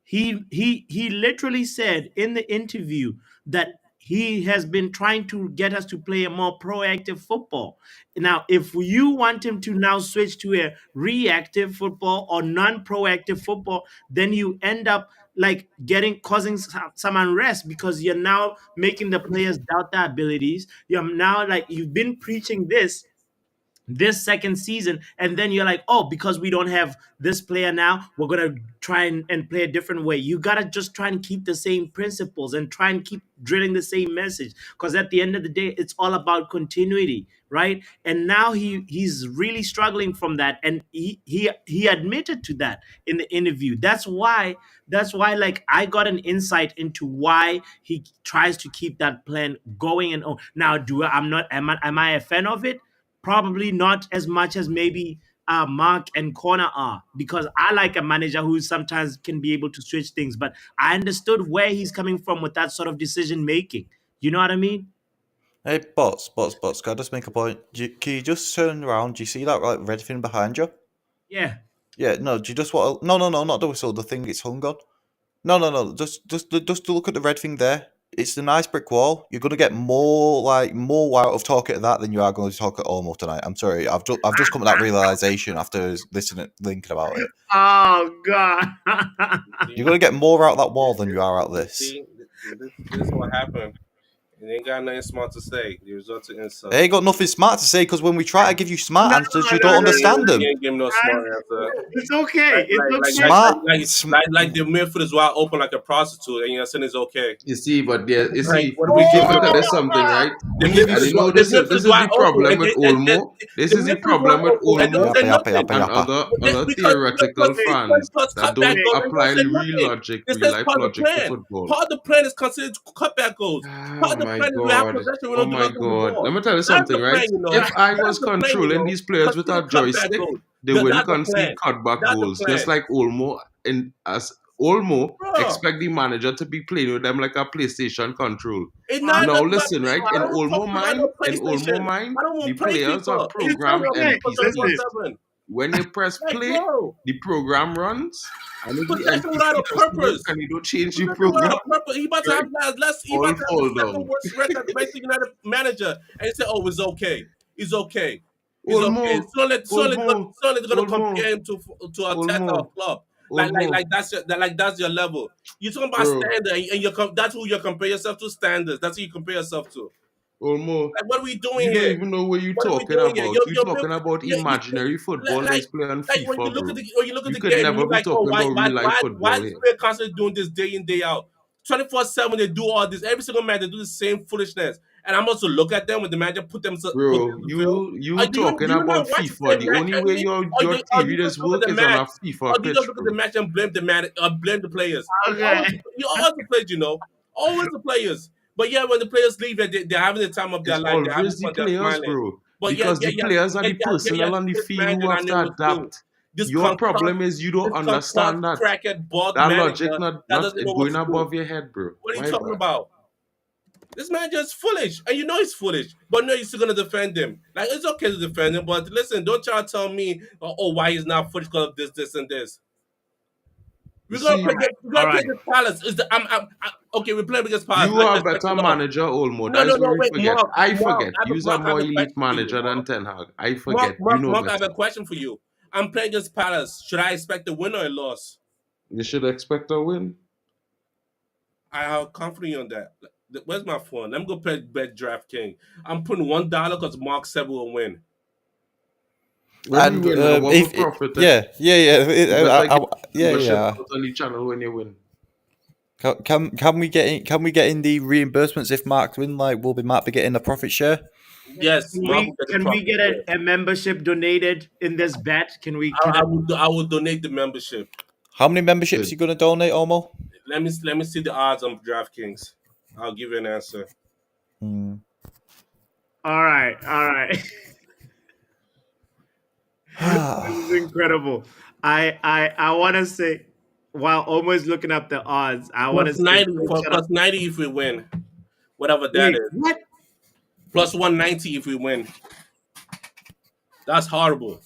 he literally said in the interview that he has been trying to get us to play a more proactive football. Now, if you want him to now switch to a reactive football or non-proactive football, then you end up like getting causing some unrest because you're now making the players doubt their abilities. You're now like you've been preaching this second season, and then you're like, oh, because we don't have this player now, we're gonna try and play a different way. You gotta just try and keep the same principles and try and keep drilling the same message, because at the end of the day, it's all about continuity, right? And now he's really struggling from that, and he admitted to that in the interview. That's why like I got an insight into why he tries to keep that plan going. And oh, now do I, I'm not am I a fan of it? Probably not as much as maybe Mark and Connor are, because I like a manager who sometimes can be able to switch things. But I understood where he's coming from with that sort of decision making. You know what I mean? hey, bots. Can I just make a point? Can you just turn around? Do you see that like red thing behind you? Yeah. Yeah, no. Do you just want? No, not the whistle. The thing it's hung on. No. Just to look at the red thing there. It's the nice brick wall. You're gonna get more out of talking to that than you are going to talk at Olmo tonight. I'm sorry. I've just come to that realization after listening, thinking about it. Oh God. See, You're gonna get more out of that wall than you are out of this. see, this is what happened. It ain't got nothing smart to say. The result to I insult. ain't got nothing smart to say because when we try to give you smart No, answers, you no, don't no, no. understand You them. ain't give me no smart answer. It's okay. It's okay. Smart, Like the midfield is wide open like a prostitute, and you're saying it's okay. You see, but there, you Like, see, what are we let me giving tell them? you something, right? The And midfield you is know, wide, the midfield this is is wide the open, problem with Olmo. This the is the midfield is wide problem with open, and don't Olmo say and nothing. other Because theoretical fans plus that cutback don't Wait, goals and don't apply say real nothing. logic, This real is life part of the logic to plan. football. Part of the plan is considered cutback goals. Oh Part of the my plan is we have god. possession, we Oh don't do my nothing with the god. Let ball. me tell you That's the something, right? plan, you know. If I That's was the plan, you controlling know. these players with Consider a cutback joystick, goals. they wouldn't That's the concede plan. cutback That's the goals. Just plan. like Olmo and as Olmo Bro, expect the manager to be playing with them like a PlayStation control. it's Mark, not Now nothing about listen, play. right? I don't want to talk about no In Olmo PlayStation. mind, I don't the want to play players are FIFA. You it's tell me programmed I'm okay. FIFA Listen, 24/7. when you press Like, play, bro, the program runs, and if the possession without NPC a doesn't work purpose. and you don't change the Possession without program, a purpose. He about to right, have less. He all about to have the fall second down. worst record as Manchester United manager, and he said, "Oh, it's okay. It's okay. It's Olmo, okay." Olmo, Slowly they're gonna Olmo, compare him to Olmo, Arteta or club. Olmo, That's your level. You're talking about bro, standard, and that's who you compare yourself to. Standards. That's who you compare yourself to. Olmo. Like, what are we doing You don't here? even know what you're What are we talking doing here? about. You're talking about You imaginary football that like is playing on like when FIFA, bro. you look at You the could game, never you're be like, oh, talking about real life why football is this here. player constantly doing this day in day out, 24/7? They do all this every single match. They do the same foolishness, and I'm also look at them when the manager put them Bro, in the field. you talking Do you about not watch the FIFA. same The match only as way me, your or you theory just does look at work the is on match, a or FIFA do you just pitch, look at the bro. match and blame the man or blame the players? okay. You always the players, you know, always the players. But yeah, when the players leave, they're having the time of their It's life. They're having always the fun. They're players, smiling. bro. But Because the players are the personnel on the this field man who that I have know to what to do. adapt. This Your problem is you don't concoct understand that. crackhead bald That logic manager not that doesn't know what going to do. above your head, bro. What are you Why, talking bro? about? This man just foolish, and you know he's foolish, but no, you're still gonna defend him. Like it's okay to defend him, but listen, don't try to tell me, oh, why he's not foolish because of this, and this. You We're gonna see, play. We're All gonna play right. against Palace. Is the okay? We're playing against Palace. you Let's are a respect the better law. manager, Olmo. No, That no, is where no. we Wait, forget. I Mark. forget. You're a Mark, I have more a elite question for you. manager than Ten Hag. I forget. You know I have better. a question for you. I'm playing against Palace. Should I expect a win or a loss? You should expect a win. I have confidence on that. Where's my phone? Let me go play Bet DraftKings. I'm putting $1 because Mark said we'll win. When And we win, what we profit? yeah. You better get Yeah, membership yeah. out on the channel when you win. Can we get in the reimbursements if Mark win? Like, will Mark be getting a profit share? Yes, Mark will get the Can we profit get share. a membership donated in this bet? Can we? Can I will donate the membership. How many memberships Good. are you going to donate, Omo? Let me see the odds on DraftKings. I'll give you an answer. All right, all right. This is incredible. I want to say, while almost looking up the odds, I want to Plus say, 90 big for shout out- plus 90 if we win. Whatever that wait, is. what? Plus 190 if we win. That's horrible.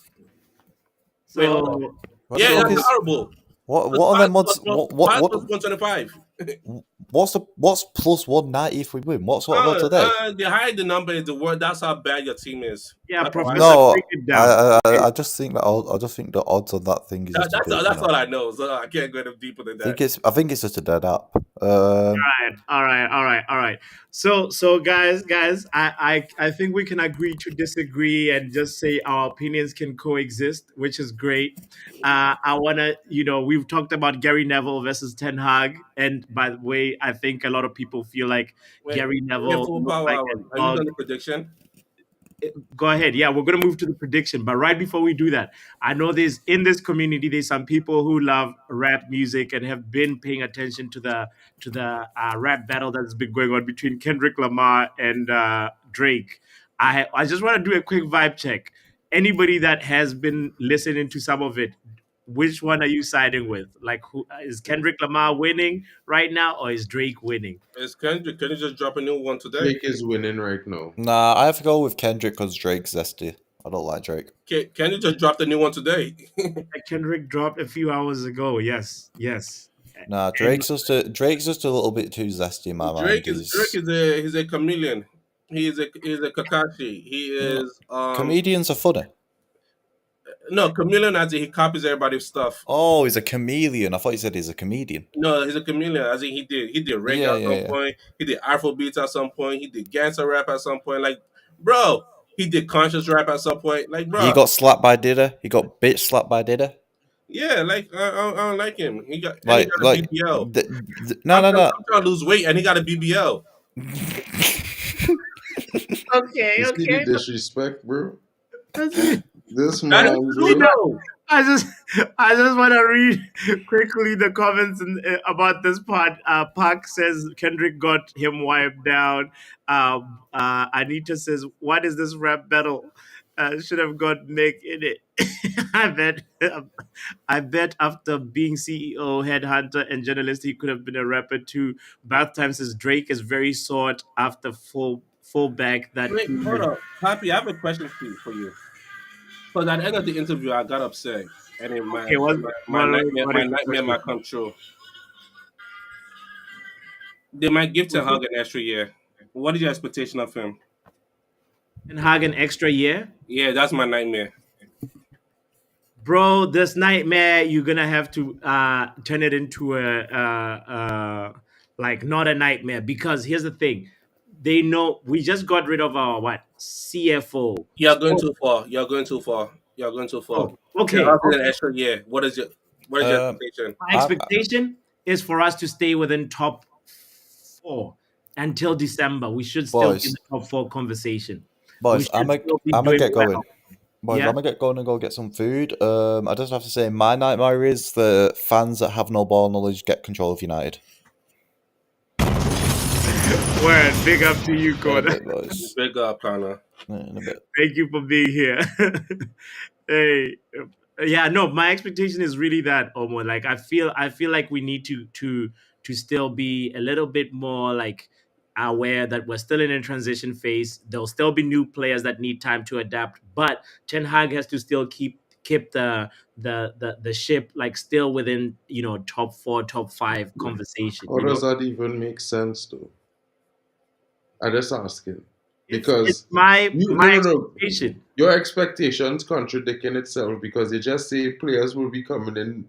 Wait, hold on. So What the Yeah, fuck that's is horrible. what? Plus What are five, them odds? plus 125. What's plus 190 if we win? What sort of odds are they? The higher the number is, the word. That's how bad your team is. yeah, That's how I Professor, know. No, break it down. I just think that I just think the odds on that thing is just a bit. That's all I know. So I can't go any deeper than that. I think it's just a dead app. All right. So guys, I think we can agree to disagree and just say our opinions can coexist, which is great. I wanna, we've talked about Gary Neville versus Ten Hag, and by the way, I think a lot of people feel like Wait, Gary Neville full looks power like hour. a Are you dog. done the prediction? Go ahead. Yeah, we're gonna move to the prediction, but right before we do that, I know there's some people who love rap music and have been paying attention to the rap battle that's been going on between Kendrick Lamar and Drake. I just want to do a quick vibe check. Anybody that has been listening to some of it, which one are you siding with? Like, who is Kendrick Lamar winning right now, or is Drake winning? Is Kendrick? Can you just drop a new one today? Drake is winning right now. Nah, I have to go with Kendrick because Drake's zesty. I don't like Drake. Can you just drop the new one today? Kendrick dropped a few hours ago. Yes. Nah, Drake's just a little bit too zesty in my mind. He's a chameleon. He's a Kakashi. He is Comedians are funny. no chameleon as in he copies everybody's stuff. Oh, he's a chameleon. I thought you said he's a comedian. No, he's a chameleon as in he did reggae at some point. He did Afro beats at some point. He did gangster rap at some point. Like, bro, he did conscious rap at some point. Like, bro, He got slapped by Didda. He got bitch slapped by Didda. yeah, like I don't like him. He got Like, a like, BBL. no. I'm trying to lose weight and he got a BBL. Okay. You see the disrespect, bro? This That man, is true, bro. though. I just want to read quickly the comments about this part. Park says Kendrick got him wiped down. Anita says, "What is this rap battle? Should have got Nick in it." I bet after being CEO, headhunter, and journalist, he could have been a rapper too. Bath Time says Drake is very sought after fullback that. Wait, hold up, Papi. I have a question for you. Because at the end of the interview, I got upset, and then Okay, my nightmare might come true. They might give Ten Hag an extra year. What is your expectation of him? Ten Hag an extra year? Yeah, that's my nightmare. Bro, this nightmare, you're gonna have to turn it into like not a nightmare, because here's the thing. They know we just got rid of our CFO. You're going too far. You're going too far. Oh, okay. Ten Hag is an extra year. What is your expectation? My expectation is for us to stay within top 4 until December. We should still be in the top 4 conversation. Boys, I'm gonna get going. Boys, Yeah. I'm gonna get going and go get some food. I just have to say, my nightmare is the fans that have no ball knowledge get control of United. Word, big up to you, In a Connor. bit, boys. Big up, Connor. In a bit. Thank you for being here. Hey, yeah, no, my expectation is really that, Omo. Like, I feel like we need to still be a little bit more like aware that we're still in a transition phase. There'll still be new players that need time to adapt, but Ten Hag has to still keep the ship like still within top four, top five conversation. How does that even make sense, though? I just asking It's because you no my no no expectation. your expectations contradicting itself because they just say players will be coming in,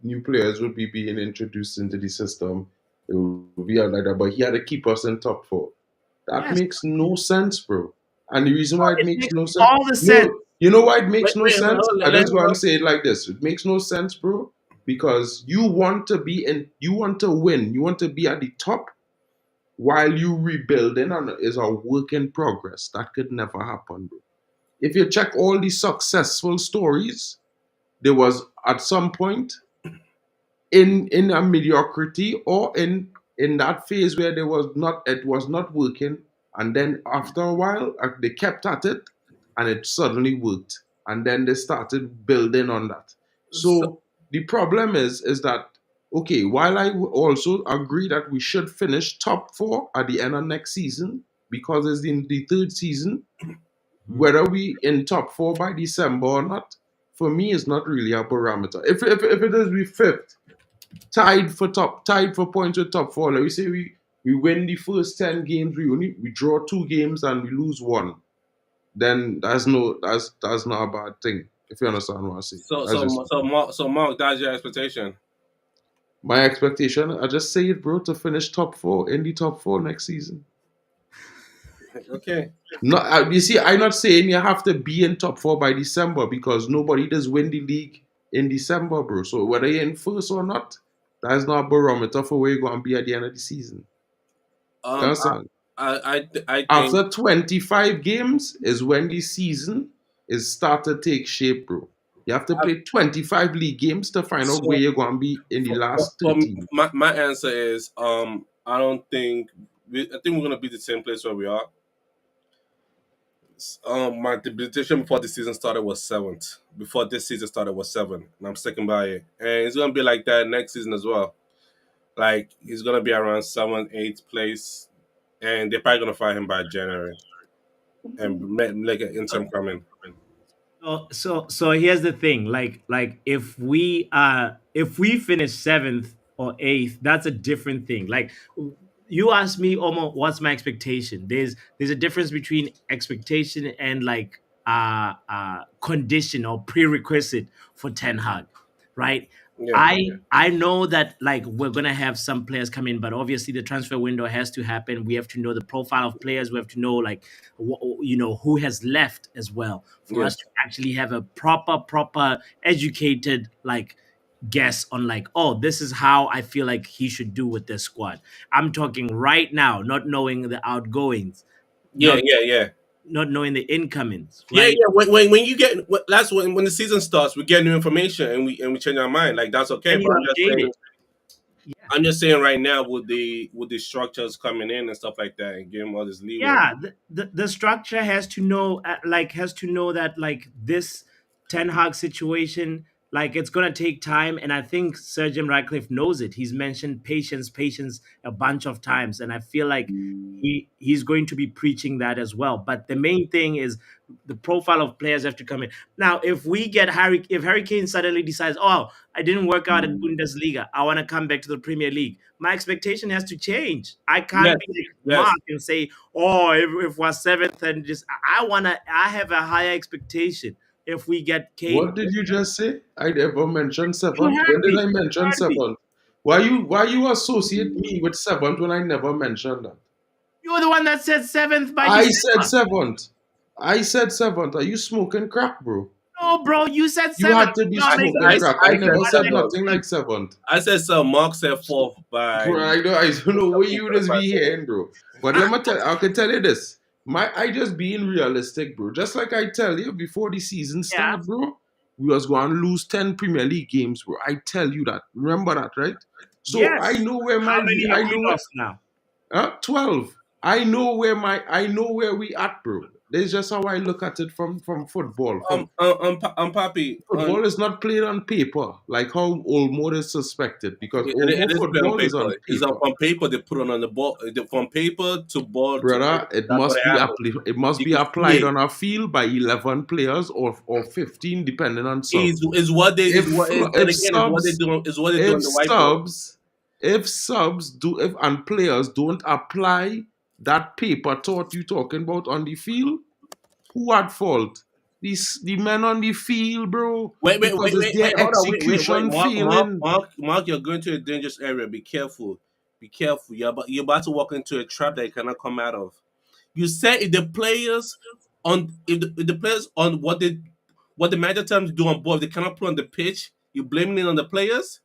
new players will be being introduced into the system. It will be like that, but he had to keep us in top four. That Yes, makes no sense, bro. And the reason why it it makes makes no sense, all the sense. no, you know why it makes no Wait, sense? hold I on, just want to say it like this: it makes no sense, bro, because you want to win, you want to be at the top while you rebuilding and is a work in progress. That could never happen, bro. If you check all the successful stories, there was at some point in a mediocrity or in that phase where it was not working, and then after a while they kept at it and it suddenly worked, and then they started building on that. so, So the problem is that, okay, while I also agree that we should finish top four at the end of next season because it's in the third season, whether we in top four by December or not, for me is not really a parameter. If it is we fifth, tied for points with top four. Like we say we win the first 10 games, we draw 2 games and we lose one. Then that's not a bad thing. If you understand what I say. so, That's so, just so, Mark, that's your expectation. my expectation. I just say it, bro, to finish top four in the top four next season. Okay. Not you see, I'm not saying you have to be in top four by December because nobody does win the league in December, bro. So whether you're in first or not, that's not a barometer for where you're going to be at the end of the season. You Um, understand? I think After 25 games is when the season is start to take shape, bro. You have to I, play 25 league games to find out where so. you're going to be in the last For 13. my answer is I don't think I think we're gonna be the same place where we are. My debilitation before the season started was seventh. Before this season started was seven, and I'm sticking by it. And it's gonna be like that next season as well. Like he's gonna be around seventh, eighth place, and they're probably gonna fire him by January and make an interim coming. So here's the thing. Like if we finish seventh or eighth, that's a different thing. Like you asked me, Omo, what's my expectation? There's a difference between expectation and like condition or prerequisite for Ten Hag, right? Yeah, I know that like we're gonna have some players come in, but obviously the transfer window has to happen. We have to know the profile of players. We have to know like who has left as well for yeah, us to actually have a proper educated like guess on like, oh, this is how I feel like he should do with this squad. I'm talking right now, not knowing the outgoings, yeah, not yeah, yeah. not knowing the incomings, Yeah, right? yeah. When you get that's when the season starts, we get new information and we change our mind. Like that's okay. And But you update it. Yeah. I'm just saying right now with the structures coming in and stuff like that and giving all this leeway. Yeah, the structure has to know has to know that like this Ten Hag situation, like it's gonna take time, and I think Sir Jim Ratcliffe knows it. He's mentioned patience a bunch of times, and I feel like he's going to be preaching that as well. But the main thing is the profile of players have to come in. Now if Harry Kane suddenly decides, oh, I didn't work out at Bundesliga, I want to come back to the Premier League, my expectation has to change. I can't Yes, be like yes. Mark and say, oh, if we're seventh and just I have a higher expectation if we get Kane. What did you just say? I never mentioned You seventh. heard When did me. I You mention heard me. seventh? Why you associate me with seventh when I never mentioned that? You're the one that said seventh by I said December. seventh. I said seventh. Are you smoking crack, bro? No, bro, you said You seventh. had to be You're I making smoking it I, crack. I I seven. said never What said makes seven. nothing you like seventh. I said so. Mark said fourth by Bro, I don't know where you just be hearing, bro. But let me tell I can tell you this. I just being realistic, bro. Just like I tell you before the season yeah, start, bro, we was going to lose 10 Premier League games, bro. I tell you that. Remember that, right? So I yes. know where How many have I we know where lost now? 12. I know where we at, bro. That's just how I look at it from football. Papi, Football is not played on paper like how Olmo is suspected because it Olmo is played on football is paper. on It's paper. on paper. They put it on the ball. From paper to ball to Brother, paper. That's what happened. it must You be can see applied it. on a field by 11 players or 15 depending on Is subs. is what they is If what is then if again is what they subs do is what they do on if the whiteboard. subs if subs do if and players don't apply that paper thought you talking about on the field, who at fault? The men on the field, bro, because it's Wait. their Hold on. Wait. execution failing. Mark. You're going to a dangerous area. Be careful. Be careful. You're about to walk into a trap that you cannot come out of. You said if the players on what the manager tells them to do on board, they cannot put on the pitch. You blaming it on the players,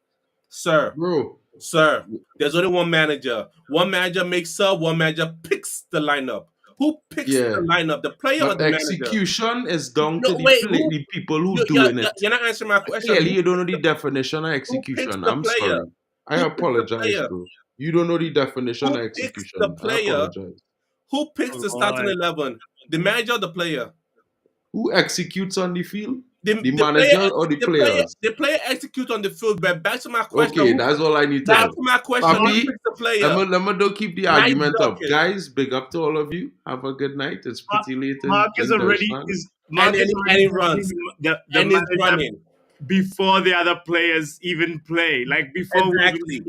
sir. Bro, Sir, there's only one manager. One manager makes up. One manager picks the lineup. Who picks the yeah. lineup? The player or But the manager? execution is down No, to wait. Who? the people who doing it. You're not answering my question. Clearly, you don't know the definition of Who picks execution. the I'm player? sorry. I Who picks the apologize, player? bro. You don't know the definition of Who picks the execution. I player? apologize. Who picks Oh, the starting Lord. 11? The manager or the player? Who executes on the field? The, The the player manager or the the player players? the player executes on the field. But back to my question. Okay, that's all I need to Back know. to my question. Who Papi, picks the player? let me don't keep the Nice argument up. ducking. Guys, big up to all of you. Have a good night. It's pretty late in Deutschland. And Mark is and already he blaming runs. the And he's manager running. before the other players even play. Like before we even Exactly. see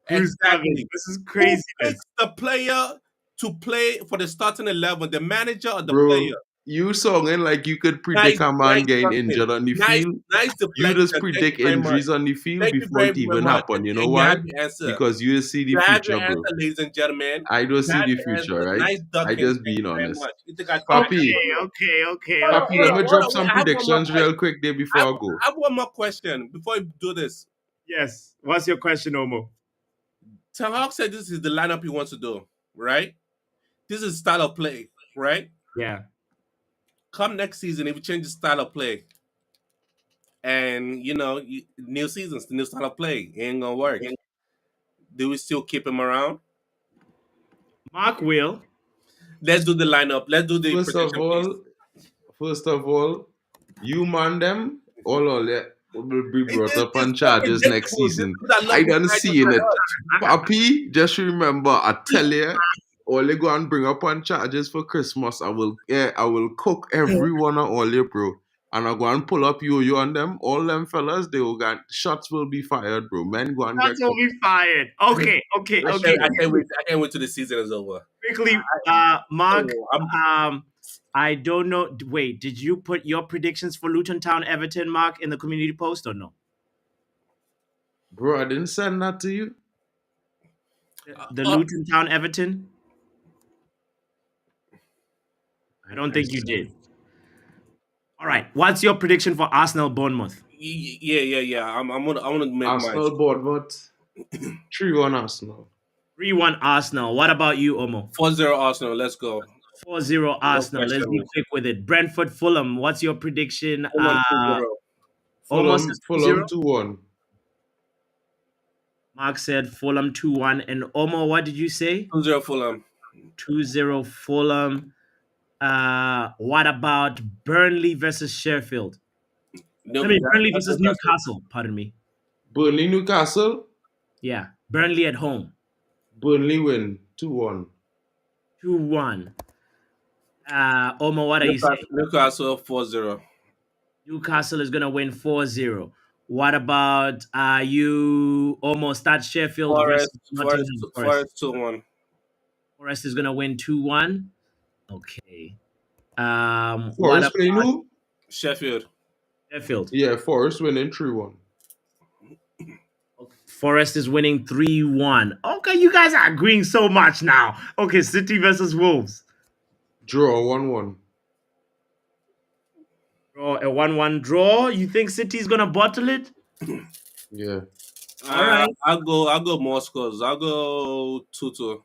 who's coming. Exactly. This is Who craziness. picks the player to play for the starting 11? The manager or the Bro, player? you songing like you could Nice, predict a man nice getting ducking. injured on the field. Nice You just deflection. Thank you predict very much. injuries on the field Thank you before very, it very even much. happen. You know And you why? have your answer. Because you see the You have your future, answer, bro. ladies and gentlemen. I don't You see have the your future, answer. right? Nice I ducking. just Thank being you very honest. much. You think I tried? Papi, Okay. Papi, let me drop some I have one more predictions question. real quick there before I go. I have one more question before you do this. Yes. What's your question, Omo? Ten Hag said this is the lineup he wants to do, right? This is style of play, right? Yeah. Come next season, if you change the style of play, and new seasons, the new style of play ain't gonna work. Do we still keep him around? Mark will. Let's do the lineup. Let's do the First of prediction piece. all, first of all, you man them all that will be brought up It's on so charges next predictable. These season. people that love I this done guy just seeing like it. us. Papi, just remember, I tell you, all they go and bring up on charges for Christmas. I will cook everyone on all you, bro. And I go and pull up you on them, all them fellas, they will get shots will be fired, bro. Men go and get That's will cooked. be fired. Okay. I can't wait till the season is over. Quickly, Mark. Oh, I'm, I don't know. Wait, did you put your predictions for Luton Town Everton, Mark, in the community post or no? Bro, I didn't send that to you. The Luton Town Everton? I don't think you did. All right. What's your prediction for Arsenal Bournemouth? yeah. I'm gonna make mine. Arsenal Bournemouth. 3-1 Arsenal. 3-1 Arsenal. What about you, Omo? 4-0 Arsenal. Let's go. 4-0 Arsenal. Let's be question. quick with it. Brentford Fulham. What's your prediction? Fulham 2-0. Almost Fulham 2-0. 2-1. Mark said Fulham 2-1. And Omo, what did you say? 2-0 Fulham. 2-0 Fulham. What about Burnley versus Sheffield? Burnley versus Newcastle. Pardon me. Burnley Newcastle. Yeah, Burnley at home. Burnley win 2-1. 2-1. Omo, what are you saying? Newcastle 4-0. Newcastle is gonna win 4-0. What about you almost start Sheffield versus Nottingham Forest 2-1. Forest is gonna win 2-1. Okay. What Forest about playing who? Sheffield. Sheffield? Yeah, Forest winning 3-1. Forest is winning 3-1. Okay, you guys are agreeing so much now. Okay, City versus Wolves. Draw 1-1. Draw, a 1-1 draw. You think City's gonna bottle it? Yeah. All right. I'll go more scores. I'll go 2-2.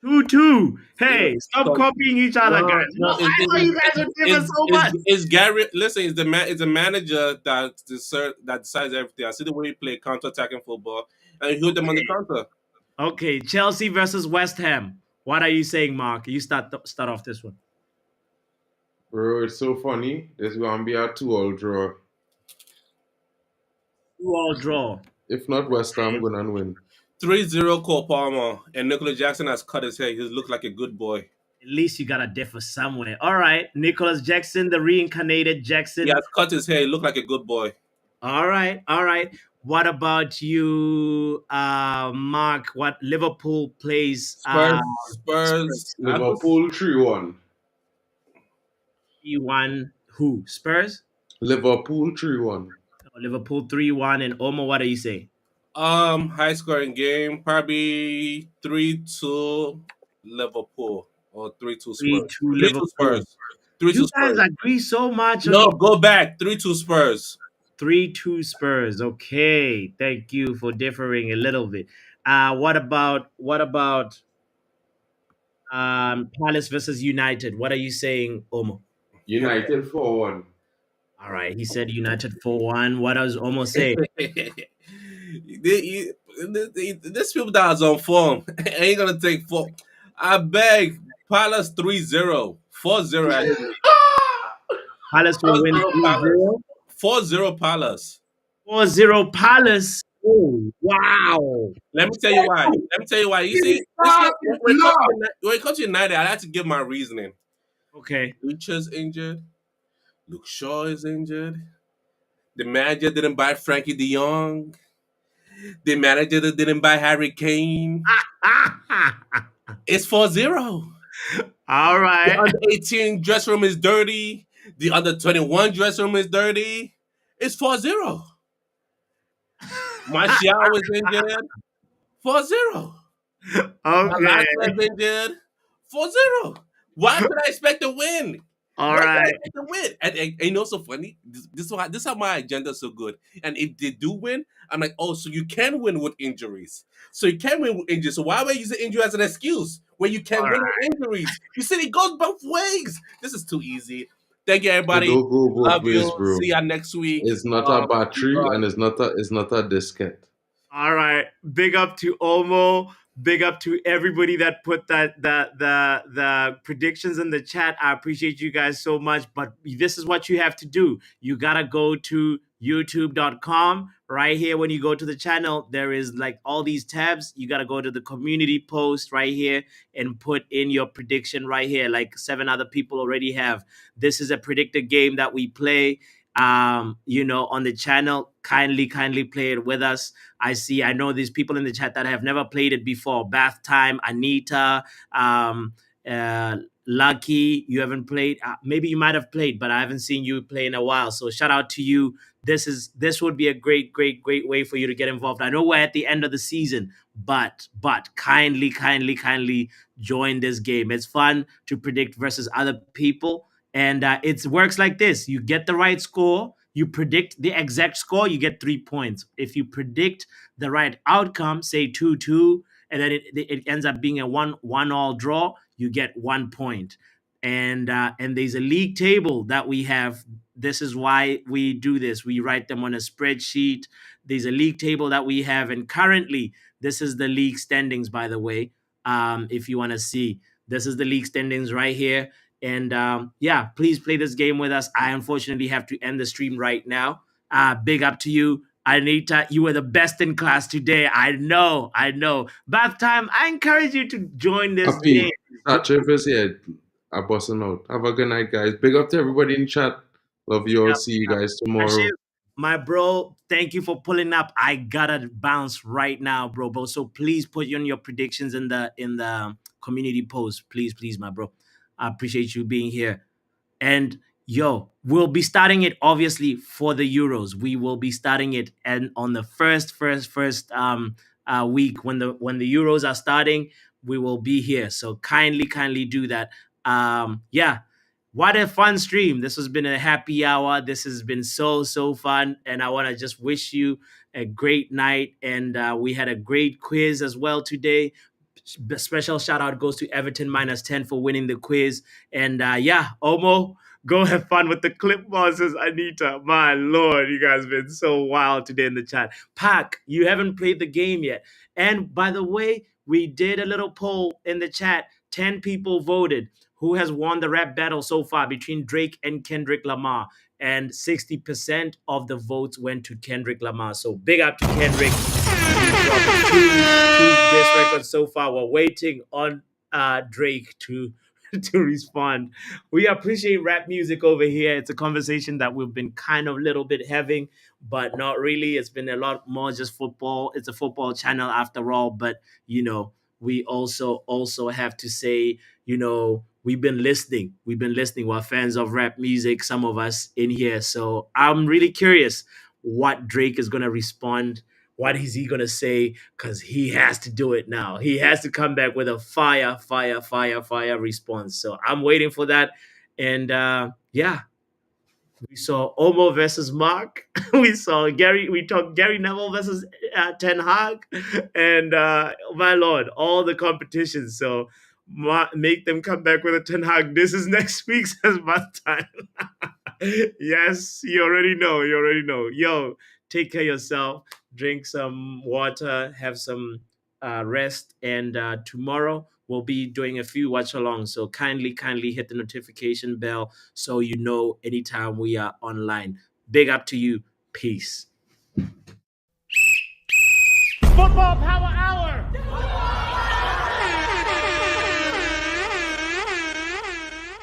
2-2. Hey, Yeah. stop copying each other, No, guys. no, I thought you guys were different so much. It's Gary. Listen, it's the manager that decides everything. I see the way he play counter-attacking football, and he hit them on the counter. Okay, Chelsea versus West Ham. What are you saying, Mark? You start off this one. Bro, it's so funny. There's gonna be a 2-all draw. 2-all draw. If not, West Ham Okay. gonna win. 3-0 Cole Palmer, and Nicolas Jackson has cut his hair. He looks like a good boy. At least you got to differ somewhere. All right, Nicholas Jackson, the reincarnated He Jackson. has cut his hair. He looked like a good boy. All right, all right. What about you, Mark? What Liverpool plays? Spurs. I could, Liverpool 3-1. 3-1. Who? Spurs? Liverpool 3-1. Liverpool 3-1. And Omo, what do you say? high scoring game, probably 3-2 Liverpool or 3-2 Spurs. 3-2 3-2 Liverpool. Spurs. 3-2 You guys Spurs. agree so much on No, each. go back. 3-2 Spurs. 3-2 Spurs. Okay, thank you for differing a little bit. What about Palace versus United? What are you saying, Omo? United 4-1. All right, he said United 4-1. What does Omo say? This people that is on form ain't gonna take four. I beg Palace 3-0. 4-0 actually. Palace will win 4-0 Palace. 3-0. 4-0 Palace. 4-0 Palace. Oh, wow. Let me tell you why. Let me tell you why. You see, this year, when it comes to United, I like to give my reasoning. Okay. Lucha's injured. Luke Shaw is injured. The manager didn't buy Frankie De Jong. The manager that didn't buy Harry Kane. It's 4-0. All The right. under 18 dressing room is dirty. The under 21 dressing room is dirty. It's 4-0. Martial is injured. 4-0. Okay. Haaland is injured. 4-0. Why could I expect to win? All Why could I right. expect to win? And you know, so funny. This is how my agenda is so good. And if they do win, I'm like, oh, so you can win with injuries. So you can win with injuries. So why am I using injury as an excuse when you can All win right. with injuries? You said it goes both ways. This is too easy. Thank you, It everybody. don't go both Love ways, you. bro. See ya next week. It's not a battery Bye. and it's not a diskette. All right. Big up to Omo. Big up to everybody that put the predictions in the chat. I appreciate you guys so much. But this is what you have to do. You gotta go to youtube.com. Right here, when you go to the channel, there is like all these tabs. You gotta go to the community post right here and put in your prediction right here. Like 7 other people already have. This is a predicted game that we play on the channel. Kindly play it with us. I know these people in the chat that have never played it before. Bath Time, Anita, um, uh, Lucky, you haven't played. Maybe you might have played, but I haven't seen you play in a while. So shout out to you. This would be a great way for you to get involved. I know we're at the end of the season, but kindly join this game. It's fun to predict versus other people, and it works like this: you get the right score, you predict the exact score, you get 3 points. If you predict the right outcome, say 2-2, and then it ends up being a 1-1 all draw, you get 1 point. And there's a league table that we have. This is why we do this. We write them on a spreadsheet. There's a league table that we have, and currently this is the league standings, by the way. If you want to see, this is the league standings right here. And yeah, please play this game with us. I unfortunately have to end the stream right now. Big up to you, Anita. You were the best in class today. I know. Bath time. I encourage you to join this game. Happy. That trip is here. I'm busting out. Have a good night, guys. Big up to everybody in chat. Love you all. Yep. See you guys Ashif, tomorrow. my bro, thank you for pulling up. I gotta bounce right now, bro. So please put in your predictions in the community post. Please, my bro. I appreciate you being here. And yo, we'll be starting it obviously for the Euros. We will be starting it and on the first week when the Euros are starting, we will be here. So kindly do that. Yeah. What a fun stream. This has been a happy hour. This has been so fun. And I want to just wish you a great night. And we had a great quiz as well today. Special shout out goes to Everton -10 for winning the quiz. And yeah, Omo, Go have fun with the clipboard, says Anita. My lord, you guys been so wild today in the chat. Pac, you haven't played the game yet. And by the way, we did a little poll in the chat. 10 people voted. Who has won the rap battle so far between Drake and Kendrick Lamar? And 60% of the votes went to Kendrick Lamar. So big up to Kendrick. He's dropping two diss records so far. We're waiting on Drake to to respond. We appreciate rap music over here. It's a conversation that we've been kind of a little bit having, but not really. It's been a lot more just football. It's a football channel after all. But we also have to say, we've been listening. We've been listening. We're fans of rap music, some of us in here. So I'm really curious what Drake is gonna respond. What is he gonna say? Because he has to do it now. He has to come back with a fire response. So I'm waiting for that. And yeah, we saw Omo versus Mark. We saw Gary. We talked Gary Neville versus Ten Hag, and my lord, all the competitions. So make them come back with a Ten Hag. This is next week's as my time. Yes, you already know. You already know. Yo, take care of yourself. Drink some water. Have some rest. And tomorrow we'll be doing a few watch alongs. So kindly hit the notification bell so you know anytime we are online. Big up to you. Peace. Football Power Hour.